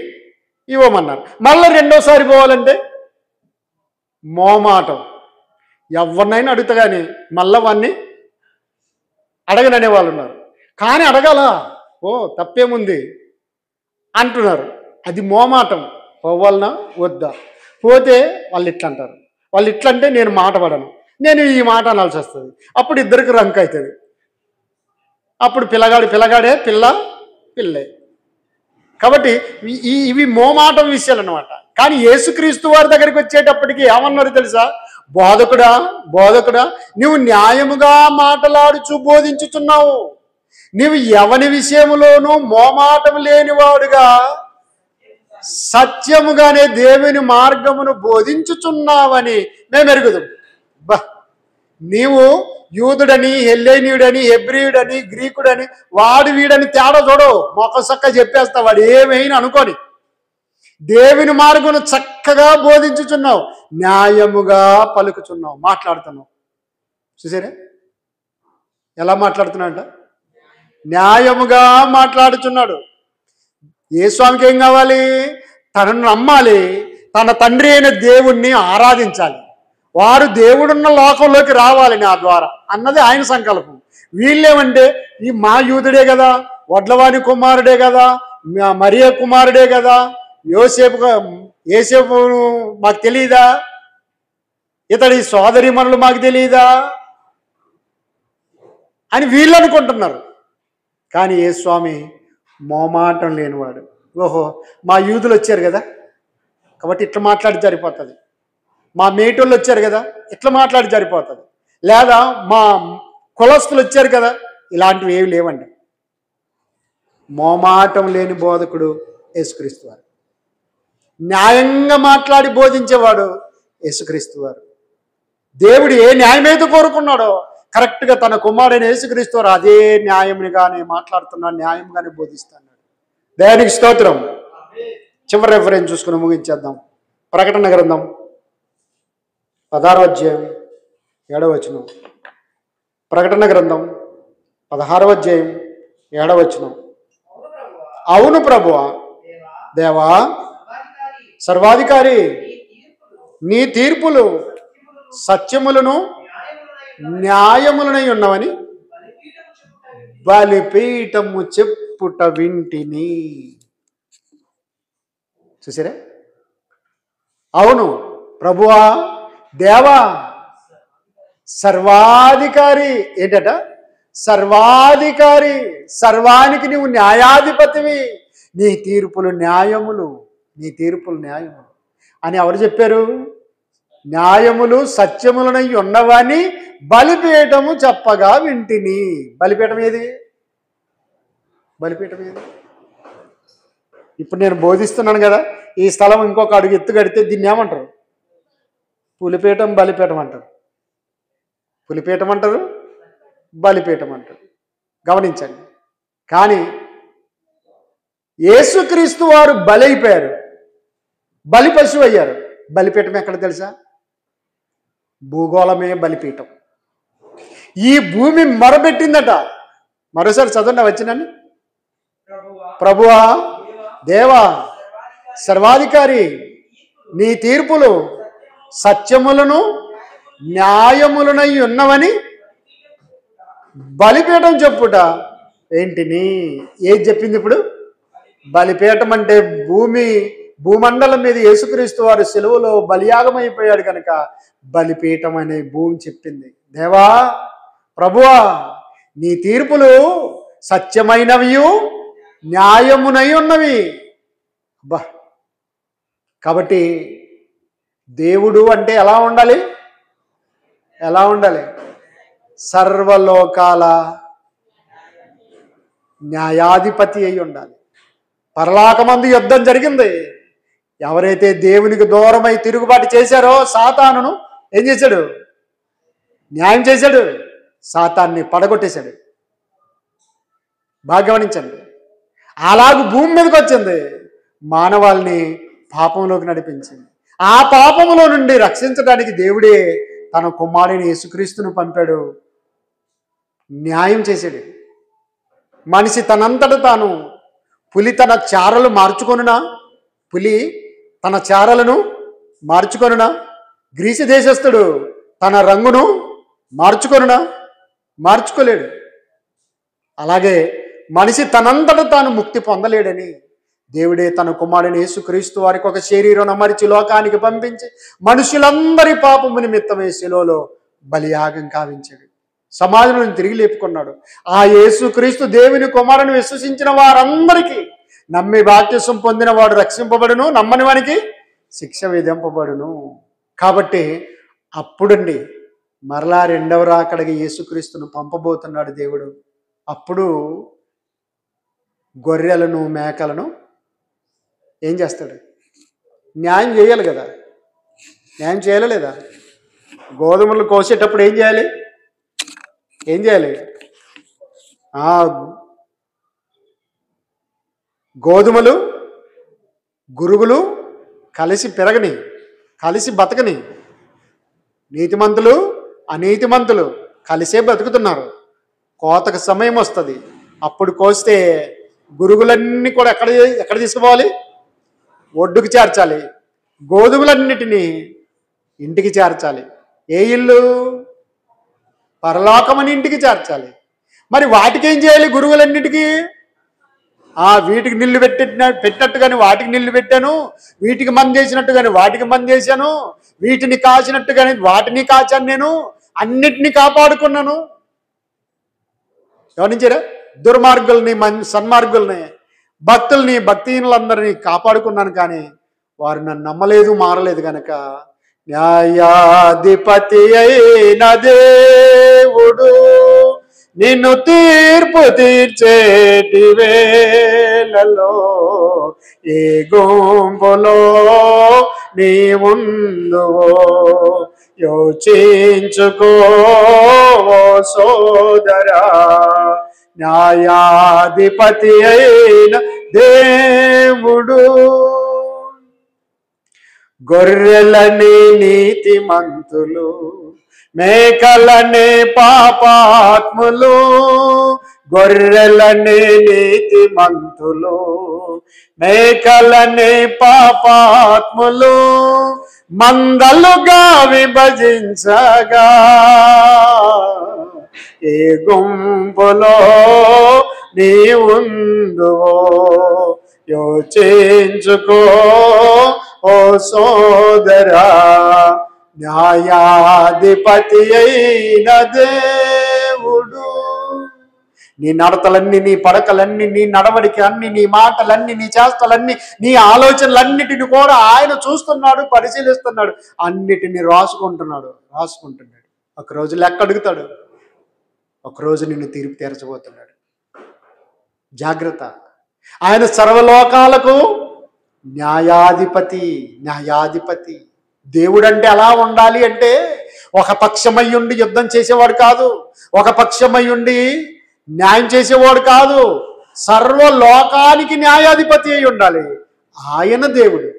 ఇవ్వమన్నారు. మళ్ళీ రెండోసారి పోవాలంటే మోమాటం. ఎవరినైనా అడుగుతా కానీ మళ్ళీ వాడిని అడగననే వాళ్ళు ఉన్నారు. కానీ అడగాల, ఓ తప్పేముంది అంటున్నారు. అది మోమాటం. పోవాలనా వద్దా? పోతే వాళ్ళు ఇట్లా అంటారు, వాళ్ళు ఇట్లా అంటే నేను మాట పడను, నేను ఈ మాట అనాల్సి వస్తుంది. అప్పుడు ఇద్దరికి రంకు అవుతుంది. అప్పుడు పిల్లగాడే, పిల్లే. కాబట్టి ఇవి మోమాటం విషయాలు అనమాట. కానీ యేసుక్రీస్తు వారి దగ్గరికి వచ్చేటప్పటికి ఏమన్నారు తెలుసా? బోధకుడా బోధకుడా, నువ్వు న్యాయముగా మాటలాడుచు బోధించుచున్నావు, నీవు ఎవని విషయములోనూ మోమాటం లేనివాడుగా సత్యముగానే దేవుని మార్గమును బోధించుచున్నావని మేము ఎరుగుదాం. బా, నీవు యూదుడని, హెల్లేనీయుడని, హెబ్రీయుడని, గ్రీకుడని, వాడు వీడని తేడా చూడవు. మొక్కసక్క చెప్పేస్తా వాడు ఏమైనా అనుకోని. దేవుని మార్గమును చక్కగా బోధించుచున్నావు, న్యాయముగా పలుకుచున్నావు, మాట్లాడుతున్నావు. చూసారా ఎలా మాట్లాడుతున్నాడంట? న్యాయముగా మాట్లాడుచున్నాడు. ఏ స్వామికి ఏం కావాలి? తనను నమ్మాలి, తన తండ్రి అయిన దేవుణ్ణి ఆరాధించాలి, వారు దేవుడున్న లోకంలోకి రావాలి నా ద్వారా అన్నది ఆయన సంకల్పం. వీళ్ళేమంటే ఈ మా యూదుడే కదా, వడ్లవాని కుమారుడే కదా, మరియ కుమారుడే కదా, యోసేపు మాకు తెలియదా, ఇతడి సోదరిమణులు మాకు తెలియదా అని వీళ్ళు అనుకుంటున్నారు. కానీ ఏ స్వామి మోమాటం లేనివాడు. ఓహో, మా యూదులు వచ్చారు కదా కాబట్టి ఇట్లా మాట్లాడి సరిపోతుంది, మా మేటోళ్ళు వచ్చారు కదా ఇట్లా మాట్లాడి సరిపోతుంది, లేదా మా కులస్తులు వచ్చారు కదా, ఇలాంటివి ఏమి లేవండి. మోమాటం లేని బోధకుడు యేసుక్రీస్తు వారు, న్యాయంగా మాట్లాడి బోధించేవాడు యేసుక్రీస్తు వారు. దేవుడు ఏ న్యాయమైతే కోరుకున్నాడో కరెక్ట్గా తన కుమారుడైన యేసుక్రీస్తు వారు అదే న్యాయంగానే మాట్లాడుతున్నాడు, న్యాయంగానే బోధిస్తున్నాడు. దేవునికి స్తోత్రం. చివరి రెఫరెన్స్ చూసుకుని ముగించేద్దాం. ప్రకటన గ్రంథం 16వ అధ్యాయం 7వ వచనం. ప్రకటన గ్రంథం 16వ అధ్యాయం 7వ వచనం. అవును ప్రభువా, దేవా, సర్వాధికారి, నీ తీర్పులు సత్యములను న్యాయములనై ఉన్నవని బలిపీఠము చెప్పుట వింటిని. చూసారా? అవును ప్రభువా, దేవా, సర్వాధికారి. ఏంటట? సర్వాధికారి, సర్వానికి నువ్వు న్యాయాధిపతివి, నీ తీర్పులు న్యాయములు, నీ తీర్పులు న్యాయములు అని ఎవరు చెప్పారు? న్యాయములు సత్యములనై ఉన్నవని బలిపీఠము చెప్పగా వింటిని. బలిపీఠం ఏది? బలిపీఠం ఏది? ఇప్పుడు నేను బోధిస్తున్నాను కదా, ఈ స్థలం ఇంకొక అడుగు ఎత్తు కడితే దీన్ని ఏమంటారు? పులిపీఠం, బలిపీఠం అంటారు. పులిపీఠం అంటారు, బలిపీఠం అంటారు. గమనించండి. కానీ యేసుక్రీస్తు వారు బలైపోయారు, బలి పశువు అయ్యారు. బలిపీఠం ఎక్కడ తెలుసా? భూగోళమే బలిపీఠం. ఈ భూమి మొరబెట్టిందట. మరోసారి చదవండి వచ్చినండి. ప్రభువా, దేవా, సర్వాధికారి, నీ తీర్పులు సత్యములను న్యాయములనై ఉన్నవని బలిపీఠం చెప్పుట ఏంటిని. ఏది చెప్పింది ఇప్పుడు? బలిపీఠం అంటే భూమండలం మీద యేసుక్రీస్తు వారు సిలువలో బలియాగమైపోయాడు కనుక బలిపీఠం అనే భూమి చెప్పింది. దేవా, ప్రభువా, నీ తీర్పులు సత్యమైనవి న్యాయమునై ఉన్నవి. అబ్బా, కాబట్టి దేవుడు అంటే ఎలా ఉండాలి? ఎలా ఉండాలి? సర్వలోకాల న్యాయాధిపతి అయి ఉండాలి. పరలోకమందు యుద్ధం జరిగింది. ఎవరైతే దేవునికి దూరమై తిరుగుబాటు చేశారో సాతానును ఏం చేశాడు? న్యాయం చేశాడు, సాతాన్ని పడగొట్టేశాడు. బాగా గమనించండి. అలాగూ భూమి మీదకి వచ్చింది, మానవాల్ని పాపంలోకి నడిపించింది. ఆ పాపములో నుండి రక్షించడానికి దేవుడే తన కుమారుని యేసుక్రీస్తును పంపాడు, న్యాయం చేశాడు. మనిషి తనంతట తాను, పులి తన చారలు మార్చుకొనునా? పులి తన చారలను మార్చుకొనునా? గ్రీసు దేశస్థుడు తన రంగును మార్చుకొనునా? మార్చుకోలేడు. అలాగే మనిషి తనంతట తాను ముక్తి పొందలేడని దేవుడే తన కుమారుని యేసుక్రీస్తు వారికి ఒక శరీరం అమర్చి లోకానికి పంపించి మనుషులందరి పాపము నిమిత్తమే శిలువలో బలియాగం కావించాడు. సమాజంలో తిరిగి లేపుకున్నాడు. ఆ యేసుక్రీస్తు దేవుని కుమారుని విశ్వసించిన వారందరికీ నమ్మి బాప్తిసం పొందిన వాడు రక్షింపబడును, నమ్మని వానికి శిక్ష విధింపబడును. కాబట్టి అప్పుడండి మరలా రెండవ రాకడకి యేసుక్రీస్తును పంపబోతున్నాడు దేవుడు. అప్పుడు గొర్రెలను మేకలను ఏం చేస్తాడు? న్యాయం చేయాలి కదా. న్యాయం చేయాలి లేదా? గోధుమలు కోసేటప్పుడు ఏం చేయాలి? ఏం చేయాలి? గోధుమలు గురుగులు కలిసి పెరగని, కలిసి బతకని. నీతిమంతులు అనీతిమంతులు కలిసే బతుకుతున్నారు. కోతకు సమయం వస్తుంది. అప్పుడు కోస్తే గురుగులన్నీ కూడా ఎక్కడ తీసుకుపోవాలి? ఒడ్డుకు చేర్చాలి. గోధుమలన్నిటినీ ఇంటికి చేర్చాలి. ఏ ఇల్లు? పరలోకమని ఇంటికి చేర్చాలి. మరి వాటికి ఏం చేయాలి? గురుగులన్నిటికీ వీటికి నీళ్లు పెట్టినట్టుగాని వాటికి నీళ్లు పెట్టాను, వీటికి మంది చేసినట్టుగాని వాటికి మంది చేశాను, వీటిని కాచినట్టుగాని వాటిని కాచాను, నేను అన్నిటినీ కాపాడుకున్నాను. గమనించారా? దుర్మార్గుల్ని సన్మార్గుల్ని భక్తుల్ని భక్తిహీనులందరినీ కాపాడుకున్నాను. కానీ వారు నన్ను నమ్మలేదు, మారలేదు. కనుక న్యాయాధిపతి అయిన దేవుడు నిన్ను తీర్పు తీర్చేటి వేళలో ఏ గుంపులో నీ ముందువో యోచించుకో సోదరా. న్యాయాధిపతి అయిన దేవుడు గొర్రెలని నీతిమంతులు, మేకలనే పాపాత్ములు. గొర్రెలనే నీతిమంతులు, మేకలనే పాపాత్ములు మందలుగా విభజించగా ఏ గుంపులో నీ ఉందువో యోచించుకో ఓ సోదరా. న్యాయాధిపతి అయిన దేవుడు నీ నడతలన్నీ, నీ పడకలన్నీ, నీ నడవడిక అన్ని, నీ మాటలన్నీ, నీ చేష్టలన్నీ, నీ ఆలోచనలన్నిటిని కూడా ఆయన చూస్తున్నాడు, పరిశీలిస్తున్నాడు, అన్నిటినీ రాసుకుంటున్నాడు. ఒకరోజు లెక్క అడుగుతాడు. ఒకరోజు నిన్ను తీర్పు తీర్చబోతున్నాడు. జాగ్రత్త. ఆయన సర్వలోకాలకు న్యాయాధిపతి. దేవుడంటే ఎలా ఉండాలి అంటే, ఒక పక్షమయ్యుండి యుద్ధం చేసేవాడు కాదు, ఒక పక్షమయ్యుండి న్యాయం చేసేవాడు కాదు. సర్వలోకానికి న్యాయాధిపతి అయి ఉండాలి. ఆయన దేవుడు.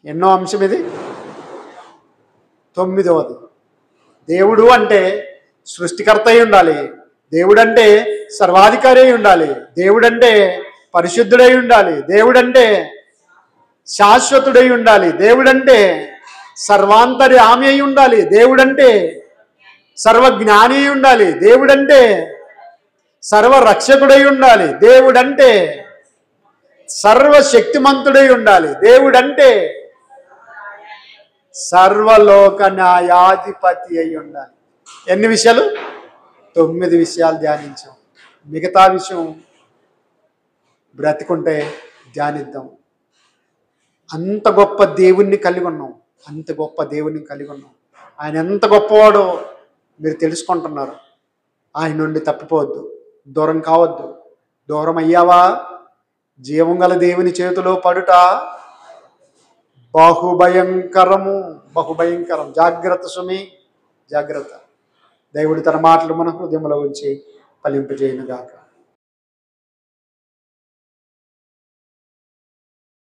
ఎన్నో అంశం ఇది? 9వది. దేవుడు అంటే సృష్టికర్త అయి ఉండాలి. దేవుడంటే సర్వాధికారి అయి ఉండాలి. దేవుడంటే పరిశుద్ధుడై ఉండాలి. దేవుడంటే శాశ్వతుడై ఉండాలి. దేవుడంటే సర్వాంతర్యామి అయి ఉండాలి. దేవుడంటే సర్వజ్ఞాని అయి ఉండాలి. దేవుడంటే సర్వరక్షకుడై ఉండాలి. దేవుడంటే సర్వశక్తిమంతుడై ఉండాలి. దేవుడంటే సర్వలోక న్యాయాధిపతి అయి ఉండాలి. ఎన్ని విషయాలు? 9 విషయాలు ధ్యానించాం. మిగతా విషయం బ్రతికుంటే ధ్యానిద్దాం. అంత గొప్ప దేవుణ్ణి కలిగి ఉన్నాం. ఆయన ఎంత గొప్పవాడో మీరు తెలుసుకుంటున్నారు. ఆయన నుండి తప్పిపోవద్దు, దూరం కావద్దు. దూరం అయ్యావా? జీవం గల దేవుని చేతిలో పడుట బహుభయంకరం. జాగ్రత్త సుమి, జాగ్రత్త. దేవుడు తన మాటలు మన హృదయంలో ఉంచి ఫలింపజేయునుగాక.